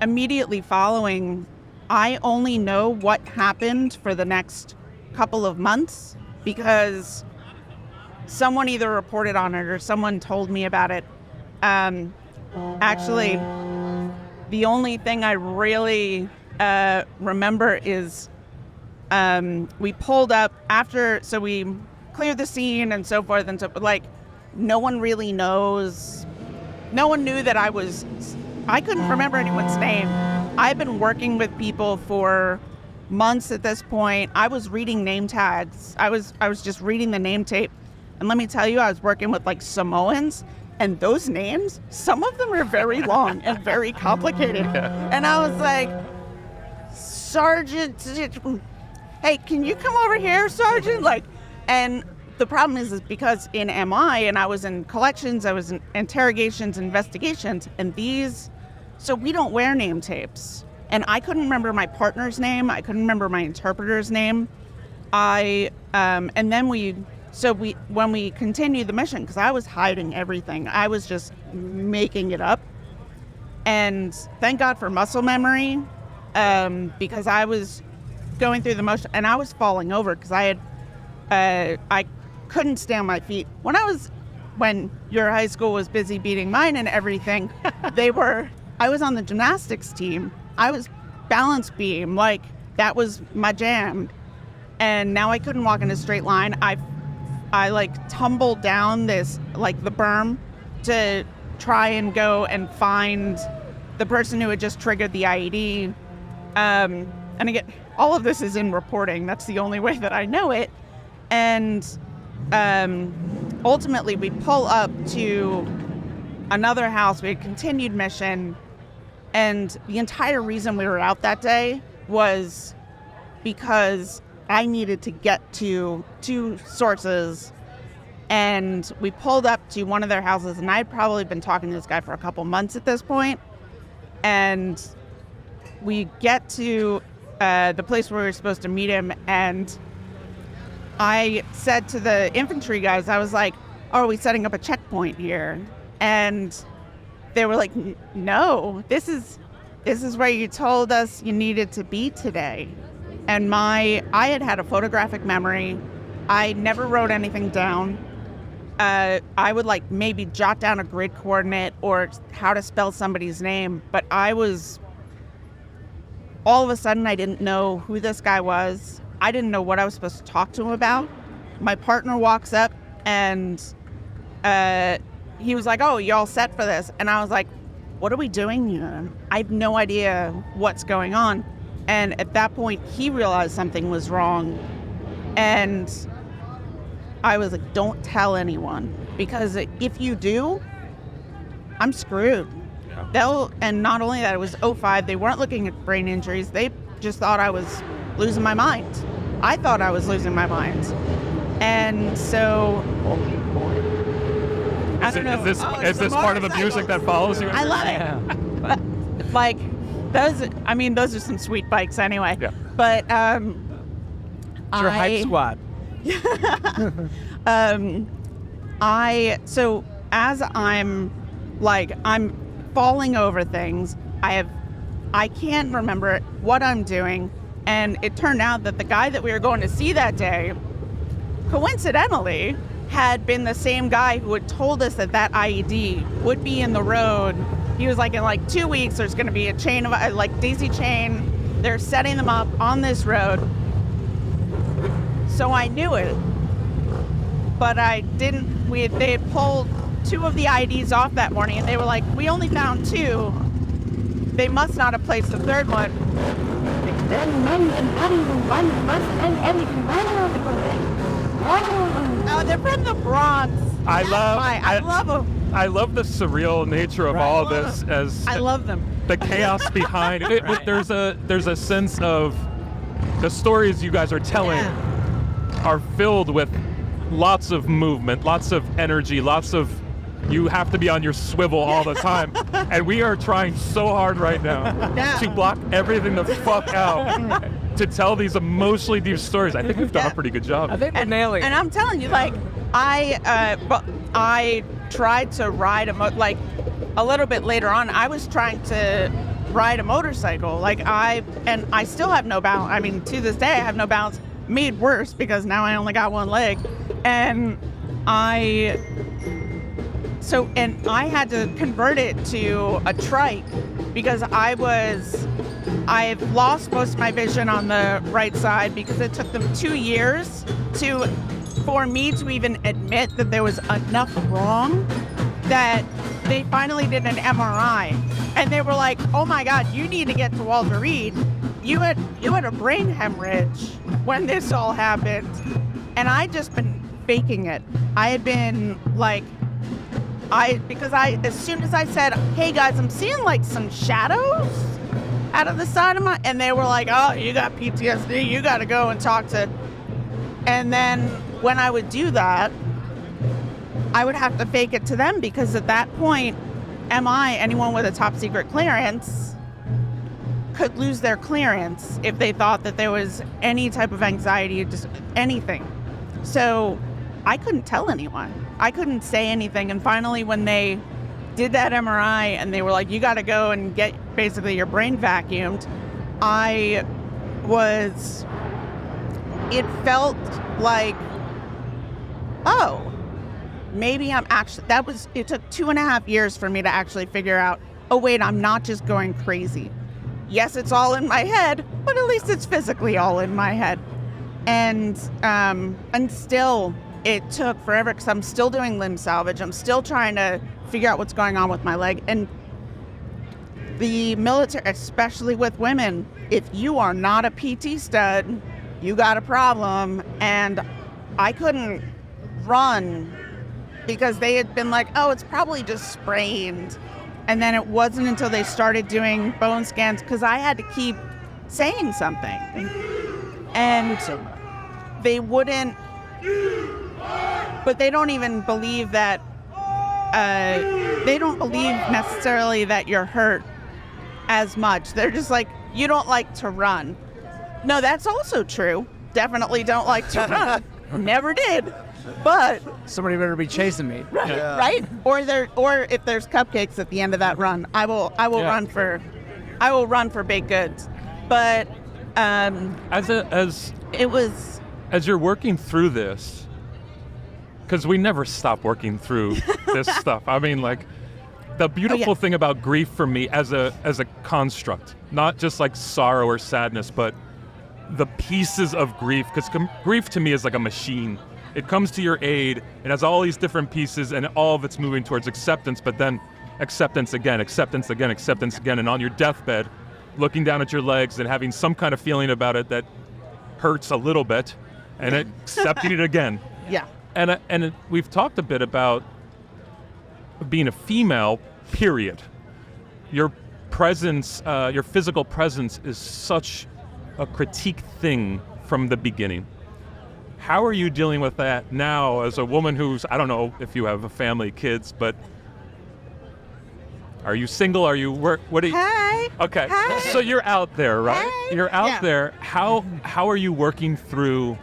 immediately following, I only know what happened for the next couple of months because someone either reported on it or someone told me about it. Actually, the only thing I really remember is we pulled up after, so we cleared the scene and so forth, and so, like, no one really knows. No one knew that I couldn't remember anyone's name. I've been working with people for months at this point. I was reading name tags. I was just reading the name tape. And let me tell you, I was working with like Samoans, and those names, some of them are very long and very complicated. And I was like, Sergeant, hey, can you come over here, Sergeant? Like, and the problem is because in MI, and I was in collections, I was in interrogations, investigations, and so we don't wear name tapes. And I couldn't remember my partner's name. I couldn't remember my interpreter's name. And then when we continued the mission, because I was hiding everything, I was just making it up. And thank God for muscle memory, because I was going through the motion, and I was falling over because I couldn't stay on my feet. When your high school was busy beating mine and everything, I was on the gymnastics team. I was balance beam, like that was my jam. And now I couldn't walk in a straight line. I like tumbled down this, like the berm, to try and go and find the person who had just triggered the IED. And again, all of this is in reporting. That's the only way that I know it. And ultimately we pull up to another house. We had continued mission. And the entire reason we were out that day was because I needed to get to two sources. And we pulled up to one of their houses, and I'd probably been talking to this guy for a couple months at this point. And we get to the place where we were supposed to meet him, and I said to the infantry guys, I was like, oh, are we setting up a checkpoint here? And they were like, no, this is where you told us you needed to be today. And I had a photographic memory. I never wrote anything down. I would like maybe jot down a grid coordinate or how to spell somebody's name, but all of a sudden I didn't know who this guy was. I didn't know what I was supposed to talk to him about. My partner walks up and he was like, oh, you all set for this? And I was like, what are we doing here? I have no idea what's going on. And at that point, he realized something was wrong. And I was like, don't tell anyone, because if you do, I'm screwed. Yeah. And not only that, it was 2005. They weren't looking at brain injuries. They just thought I was losing my mind. I thought I was losing my mind. And so... Is this part of the music that follows you? I love it. Yeah. Like, those are some sweet bikes anyway. Yeah. But it's your hype squad. So as I'm falling over things, I can't remember what I'm doing, and it turned out that the guy that we were going to see that day, coincidentally, had been the same guy who had told us that IED would be in the road. He was like, in like 2 weeks, there's going to be a chain of, like daisy chain. They're setting them up on this road. So I knew it, but I didn't, they had pulled 2 of the IEDs off that morning, and they were like, we only found 2. They must not have placed the 3rd one. Oh, they're from the Bronx. I love them. I love the surreal nature of all of this. As I love them. The chaos behind it. There's a sense of the stories you guys are telling are filled with lots of movement, lots of energy, lots of you have to be on your swivel all the time. And we are trying so hard right now to block everything the fuck out to tell these emotionally deep stories. I think we've done a pretty good job. I think we're nailing it. And I'm telling you, like, I tried to ride like a little bit later on, I was trying to ride a motorcycle. Like I still have no balance. I mean, to this day, I have no balance. Made worse because now I only got one leg. And I had to convert it to a trike because I've lost most of my vision on the right side because it took them 2 years for me to even admit that there was enough wrong that they finally did an MRI. And they were like, oh my God, you need to get to Walter Reed. You had a brain hemorrhage when this all happened. And I'd just been faking it. I had been like, as soon as I said, hey guys, I'm seeing like some shadows out of the side of my, and they were like, oh, you got PTSD, you got to go and talk to, and then when I would do that, I would have to fake it to them because at that point, anyone with a top secret clearance could lose their clearance if they thought that there was any type of anxiety, just anything. So I couldn't tell anyone. I couldn't say anything. And finally, when they did that MRI and they were like, you got to go and get basically your brain vacuumed, it felt like, oh, maybe it took 2.5 years for me to actually figure out, oh wait, I'm not just going crazy. Yes, it's all in my head, but at least it's physically all in my head. And still, it took forever because I'm still doing limb salvage. I'm still trying to figure out what's going on with my leg. And the military, especially with women, if you are not a PT stud, you got a problem. And I couldn't run because they had been like, oh, it's probably just sprained. And then it wasn't until they started doing bone scans because I had to keep saying something. And they wouldn't, but they don't even believe that, they don't believe necessarily that you're hurt as much. They're just like, you don't like to run. No, that's also true. Definitely don't like to run. Never did. But somebody better be chasing me. Right? Or if there's cupcakes at the end of that run, I will run for baked goods. But as you're working through this, because we never stop working through this stuff. I mean, like, the beautiful thing about grief for me as a construct, not just like sorrow or sadness, but the pieces of grief, because grief to me is like a machine. It comes to your aid, it has all these different pieces, and all of it's moving towards acceptance, but then acceptance again, acceptance again, acceptance again, and on your deathbed, looking down at your legs and having some kind of feeling about it that hurts a little bit, and accepting it again. Yeah. And we've talked a bit about being a female, period. Your presence, your physical presence is such a critique thing from the beginning. How are you dealing with that now as a woman who's, I don't know if you have a family, kids, but are you single? Are you what do you? Hey. Okay. Hey. So you're out there, right? Hey. You're out there. How are you working through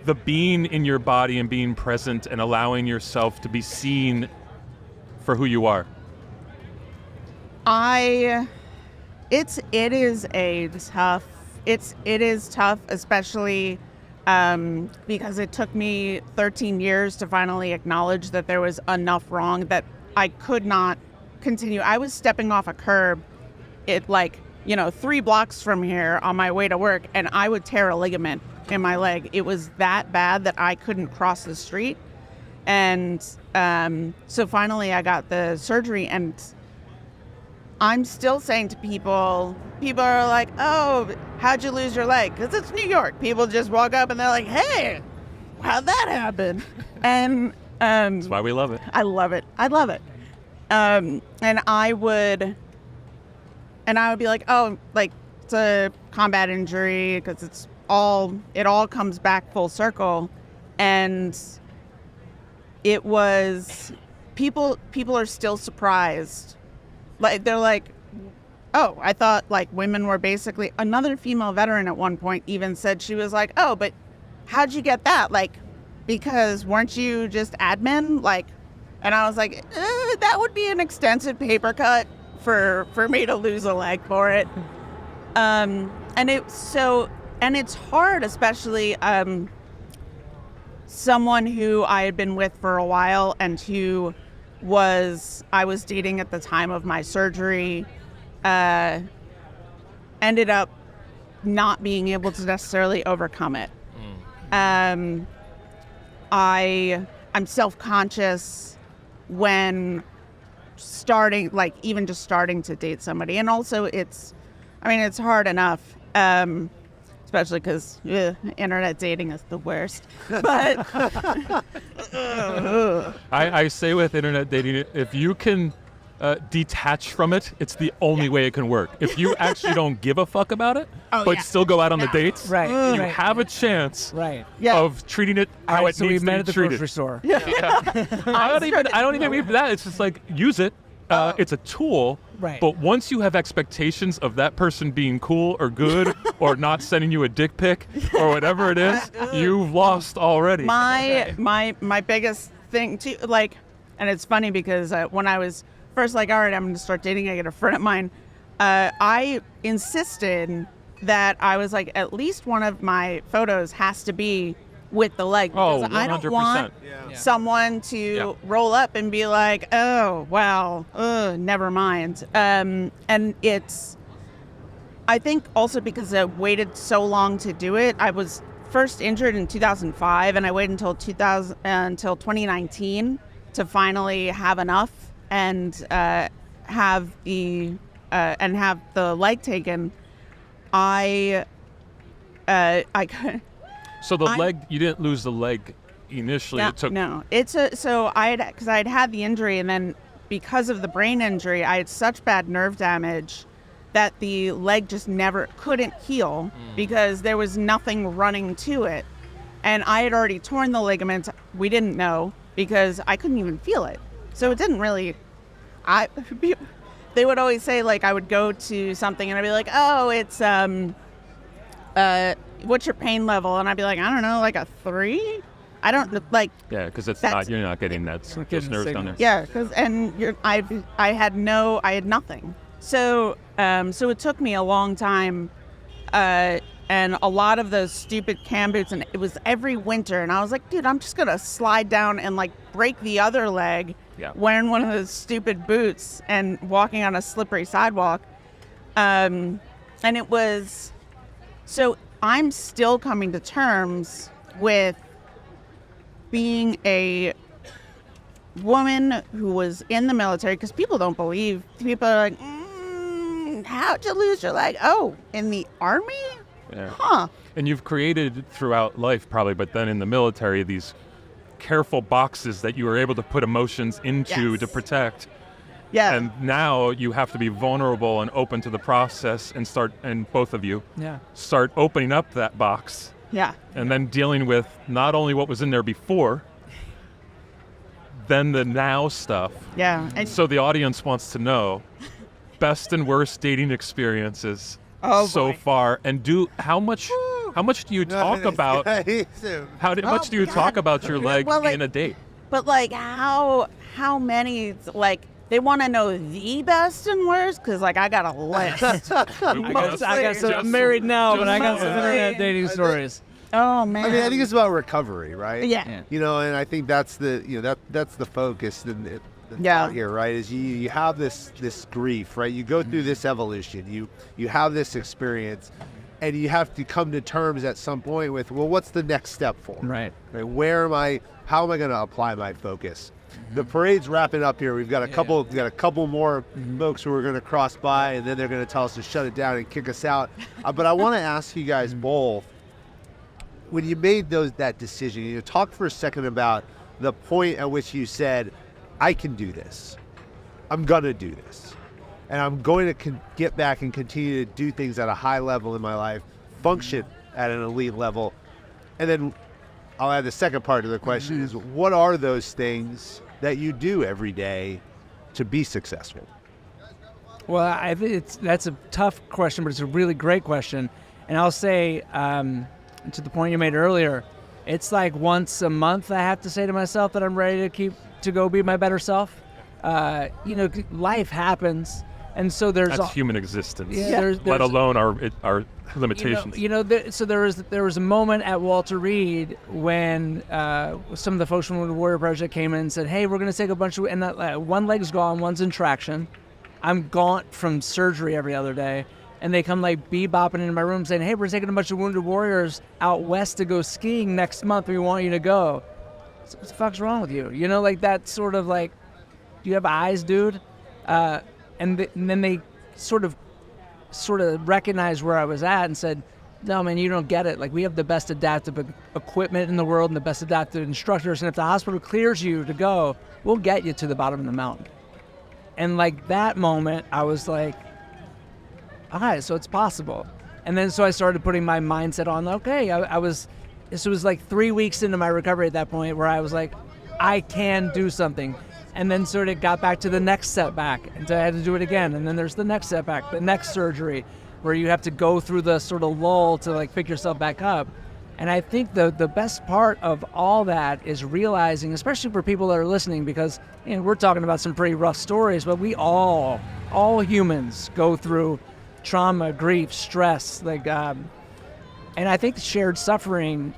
the being in your body and being present and allowing yourself to be seen for who you are? It is tough, especially because it took me 13 years to finally acknowledge that there was enough wrong that I could not continue. I was stepping off a curb at 3 blocks from here on my way to work, and I would tear a ligament in my leg. It was that bad that I couldn't cross the street. And so finally I got the surgery, and I'm still saying to people are like, oh, how'd you lose your leg? Because it's New York. People just walk up and they're like, hey, how'd that happen? And That's why we love it. I love it. And I would be like, oh, like, it's a combat injury, because it all comes back full circle. And it was, people are still surprised. Like, they're like, oh, I thought like women were basically, another female veteran at one point even said, she was like, oh, but how'd you get that? Like, because weren't you just admin? Like, and I was like, that would be an extensive paper cut for me to lose a leg for it. And it's hard, especially someone who I had been with for a while and who I was dating at the time of my surgery, ended up not being able to necessarily overcome it. I'm self-conscious when starting to date somebody. And also it's hard enough, especially because internet dating is the worst. But I say with internet dating, if you can detach from it, it's the only way it can work. If you actually don't give a fuck about it, still go out on the dates, Right. you have a chance Yeah. of treating it how it So needs we met to at be the treated. grocery store. I don't even mean that. It's just like, use it. It's a tool, Right. But once you have expectations of that person being cool or good or not sending you a dick pic or whatever it is, you've lost already. My biggest thing too, like, and it's funny because when I was first like, all right, I'm gonna start dating, I get a friend of mine, I insisted that I was like, at least one of my photos has to be with the leg, because I don't 100%. want someone to roll up and be like, oh, well, never mind. And it's, I think also because I waited so long to do it. I was first injured in 2005, and I waited until 2019 to finally have enough and have the leg taken. So the leg, you didn't lose the leg initially. So I'd had the injury, and then because of the brain injury, I had such bad nerve damage that the leg just never couldn't heal because there was nothing running to it. And I had already torn the ligament. We didn't know because I couldn't even feel it. So it didn't really, they would always say, like, I would go to something and I'd be like, oh, it's, what's your pain level? And I'd be like, I don't know, like a 3? I don't like. Yeah, because you're not getting that those nerves down there. Yeah, because I had nothing. So it took me a long time, and a lot of those stupid cam boots, and it was every winter, and I was like, dude, I'm just gonna slide down and like break the other leg, wearing one of those stupid boots and walking on a slippery sidewalk, and it was. So I'm still coming to terms with being a woman who was in the military, because people don't believe. People are like, how'd you lose your leg? Oh, in the Army? Yeah. Huh. And you've created throughout life probably, but then in the military, these careful boxes that you were able to put emotions into to protect. Yeah. And now you have to be vulnerable and open to the process and both of you start opening up that box. Yeah. And then dealing with not only what was in there before, then the now stuff. Yeah. And so the audience wants to know best and worst dating experiences so far, and how much do you talk about much do you talk about your leg in a date? But like how many, like, they want to know the best and worst, because like I got a list. I'm married now, but I got some internet dating stories. Oh man. I mean, I think it's about recovery, right? Yeah. You know, and I think that's the that's the focus and the thought here, right? Is you have this grief, right? You go through this evolution, you have this experience, and you have to come to terms at some point with, well, what's the next step for me? Right. Where am I? How am I going to apply my focus? The parade's wrapping up here. We've got a couple more folks who are going to cross by, and then they're going to tell us to shut it down and kick us out. But I want to ask you guys both, when you made that decision, you talk for a second about the point at which you said, I can do this. I'm going to do this. And I'm going to get back and continue to do things at a high level in my life, function at an elite level. And then I'll add the second part of the question is, what are those things that you do every day to be successful? Well, I think that's a tough question, but it's a really great question. And I'll say, to the point you made earlier, it's like once a month I have to say to myself that I'm ready to go be my better self. Life happens, and so that's human existence. Yeah. There's, let alone our limitations. There was a moment at Walter Reed when some of the folks from the Warrior Project came in and said, "Hey, we're going to take a bunch of," and one leg's gone, one's in traction. I'm gaunt from surgery every other day. And they come like bebopping into my room saying, "Hey, we're taking a bunch of wounded warriors out west to go skiing next month. We want you to go." So what the fuck's wrong with you? You know, like that sort of like, do you have eyes, dude? And then they sort of recognized where I was at and said, "No, man, you don't get it. Like, we have the best adaptive equipment in the world and the best adaptive instructors. And if the hospital clears you to go, we'll get you to the bottom of the mountain." And like that moment, I was like, all right, so it's possible. And then so I started putting my mindset on, okay, this was like 3 weeks into my recovery at that point where I was like, I can do something. And then sort of got back to the next setback, and so I had to do it again. And then there's the next setback, the next surgery, where you have to go through the sort of lull to like pick yourself back up. And I think the best part of all that is realizing, especially for people that are listening, because we're talking about some pretty rough stories, but we all humans go through trauma, grief, stress, and I think shared suffering.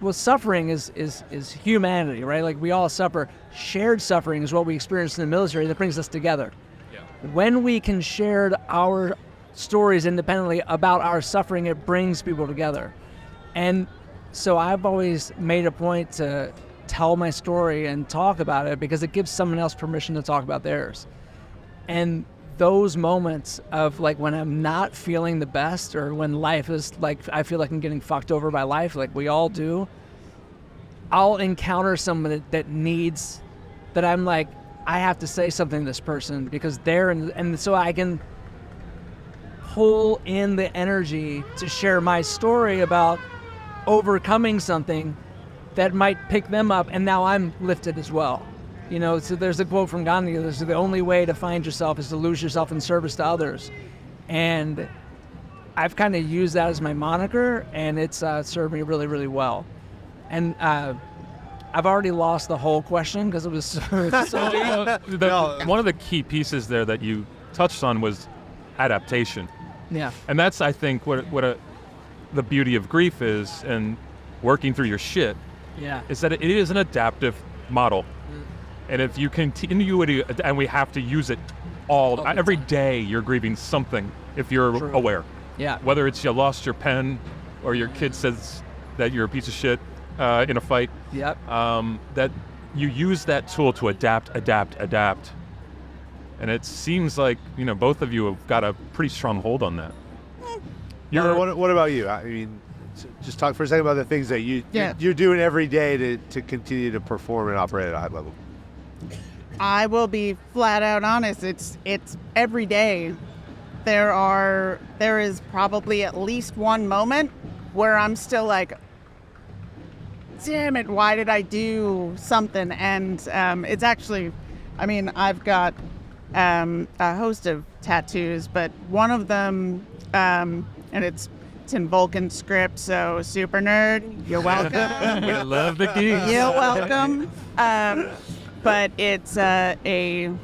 Well, suffering is humanity, right? Like we all suffer. Shared suffering is what we experience in the military that brings us together. Yeah. When we can share our stories independently about our suffering, it brings people together. And so I've always made a point to tell my story and talk about it because it gives someone else permission to talk about theirs. And those moments of like when I'm not feeling the best, or when life is like, I feel like I'm getting fucked over by life, like we all do, I'll encounter someone that needs, that I'm like, I have to say something to this person because they're in, and so I can pull in the energy to share my story about overcoming something that might pick them up, and now I'm lifted as well. So there's a quote from Gandhi, the only way to find yourself is to lose yourself in service to others. And I've kind of used that as my moniker, and it's served me really, really well. And I've already lost the whole question because it was so one of the key pieces there that you touched on was adaptation. Yeah. And that's, I think, the beauty of grief is, and working through your shit, is that it is an adaptive model. And if you continue to, and we have to use it every day, you're grieving something if you're aware. Yeah. Whether it's you lost your pen or your kid says that you're a piece of shit in a fight. Yep. That you use that tool to adapt. And it seems like, both of you have got a pretty strong hold on that. What about you? I mean, just talk for a second about the things that you're doing every day to continue to perform and operate at a high level. I will be flat out honest. It's every day. There is probably at least one moment where I'm still like, damn it, why did I do something? And it's actually, I've got a host of tattoos, but one of them, and it's in Vulcan script, so super nerd, you're welcome. We love the geeks. You're welcome. But it's and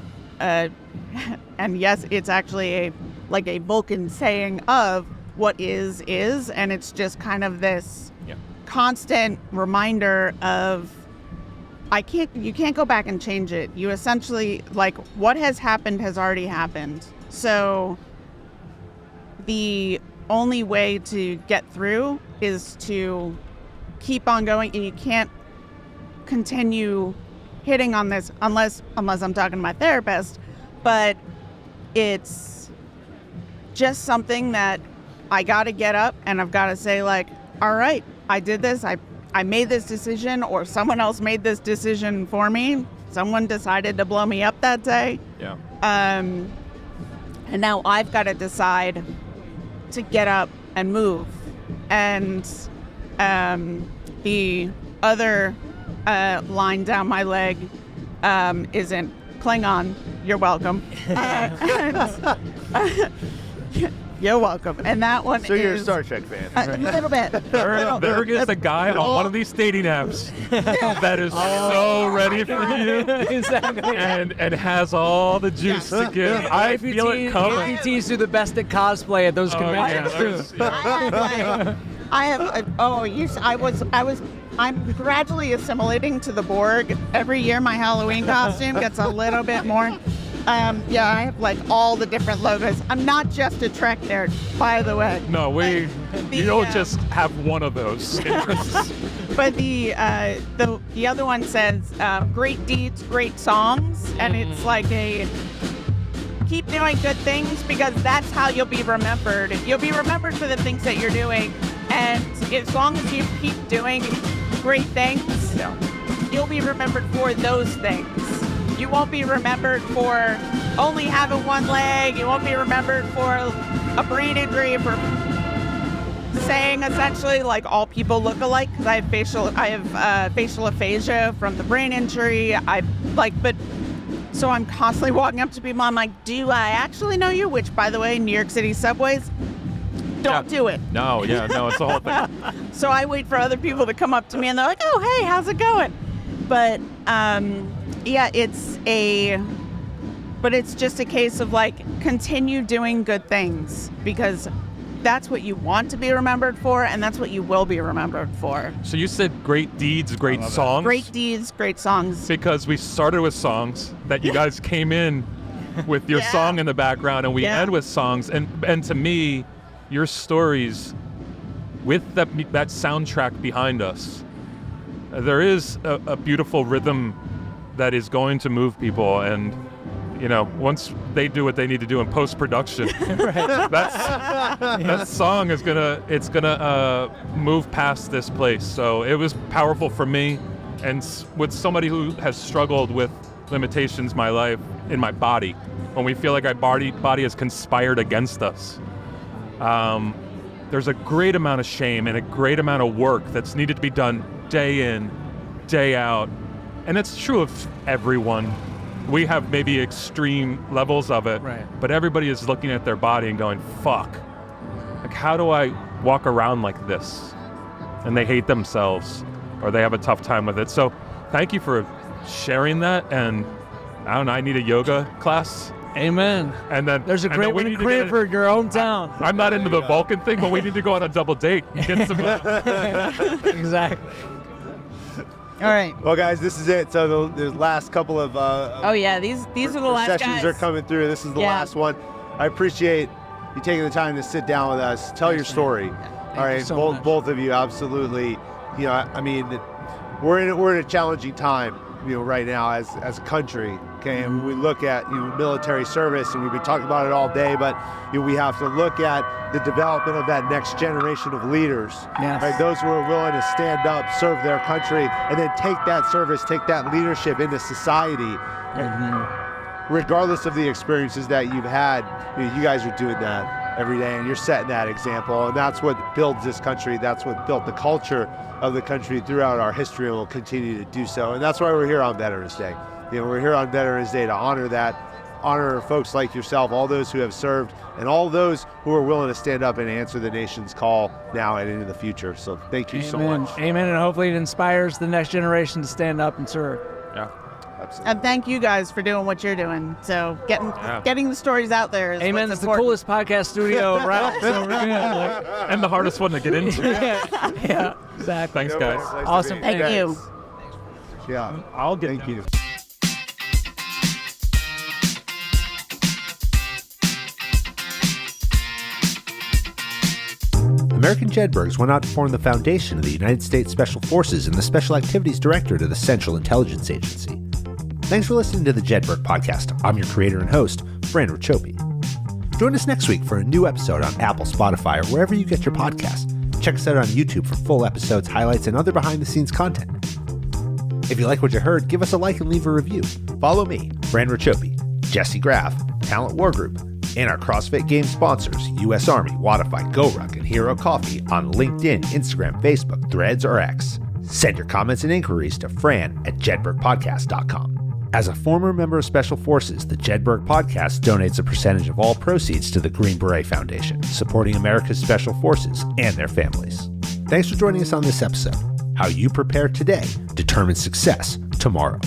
yes, it's actually a Vulcan saying of what is, and it's just kind of this constant reminder of you can't go back and change it. You essentially, like, what has happened has already happened. So the only way to get through is to keep on going, and you can't continue hitting on this unless I'm talking to my therapist. But it's just something that I got to get up and I've got to say, like, all right, I did this. I made this decision, or someone else made this decision for me. Someone decided to blow me up that day. Yeah. And now I've got to decide to get up and move. And the other line down my leg isn't Klingon. You're welcome. You're welcome. And that one So you're a Star Trek fan. A little bit. There is a guy on one of these dating apps that is so ready for you Exactly. and has all the juice to give. I feel it coming. APTs do the best at cosplay at those conventions too. I'm gradually assimilating to the Borg. Every year my Halloween costume gets a little bit more. I have like all the different logos. I'm not just a Trek nerd, by the way. No, you don't just have one of those. But the other one says, great deeds, great songs. And it's like keep doing good things, because that's how you'll be remembered. You'll be remembered for the things that you're doing. And as long as you keep doing great things, you'll be remembered for those things. You won't be remembered for only having one leg. You won't be remembered for a brain injury, for saying essentially like all people look alike, because I have facial aphasia from the brain injury. So I'm constantly walking up to people. I'm like, do I actually know you? Which, by the way, New York City subways, don't do it. No, it's the whole thing. So I wait for other people to come up to me, and they're like, oh, hey, how's it going? But it's just a case of like, continue doing good things, because that's what you want to be remembered for, and that's what you will be remembered for. So you said great deeds, great songs. Great deeds, great songs. Because we started with songs that you guys came in with your song in the background, and we end with songs. And to me, your stories with that soundtrack behind us, there is a beautiful rhythm that is going to move people. And once they do what they need to do in post-production, that song is gonna move past this place. So it was powerful for me, and with somebody who has struggled with limitations in my body, when we feel like our body has conspired against us. There's a great amount of shame and a great amount of work that's needed to be done day in, day out, and it's true of everyone. We have maybe extreme levels of it, but everybody is looking at their body and going, fuck, like, how do I walk around like this? And they hate themselves, or they have a tough time with it. So thank you for sharing that. And I don't know, I need a yoga class. Amen. And then there's a great one in Cranford, your hometown. I'm not into the Vulcan thing, but we need to go on a double date. Get some. Exactly. All right. Well, guys, this is it. So the last couple of these are the last sessions guys. are coming through. This is the last one. I appreciate you taking the time to sit down with us, tell your story. All right, so both of you, absolutely. I mean, we're in a challenging time, right now as a country. Okay, and we look at military service, and we've been talking about it all day, but we have to look at the development of that next generation of leaders. Yes. Right, those who are willing to stand up, serve their country, and then take that service, take that leadership into society. Mm-hmm. Regardless of the experiences that you've had, you guys are doing that every day, and you're setting that example, and that's what builds this country. That's what built the culture of the country throughout our history, and will continue to do so. And that's why we're here on Veterans Day. We're here on Veterans Day to honor folks like yourself, all those who have served, and all those who are willing to stand up and answer the nation's call now and into the future. So thank you so much. Amen. And hopefully it inspires the next generation to stand up and serve. Yeah. Absolutely. And thank you guys for doing what you're doing. So getting the stories out there is Amen. what's That's the important. coolest podcast studio around. So we're good. And the hardest one to get into. Yeah, exactly. Thanks, guys. Awesome. Thank you. Yeah. I'll get Thank you. American Jedburghs went out to form the foundation of the United States Special Forces and the Special Activities Directorate of the Central Intelligence Agency. Thanks for listening to the Jedburgh Podcast. I'm your creator and host, Fran Racioppi. Join us next week for a new episode on Apple, Spotify, or wherever you get your podcasts. Check us out on YouTube for full episodes, highlights, and other behind-the-scenes content. If you like what you heard, give us a like and leave a review. Follow me, Fran Racioppi, Jesse Graff, Talent War Group, and our CrossFit Games sponsors, U.S. Army, Wodify, GoRuck, and Hero Coffee on LinkedIn, Instagram, Facebook, Threads, or X. Send your comments and inquiries to fran@jedburghpodcast.com. As a former member of Special Forces, the Jedburgh Podcast donates a percentage of all proceeds to the Green Beret Foundation, supporting America's Special Forces and their families. Thanks for joining us on this episode. How you prepare today determines success tomorrow.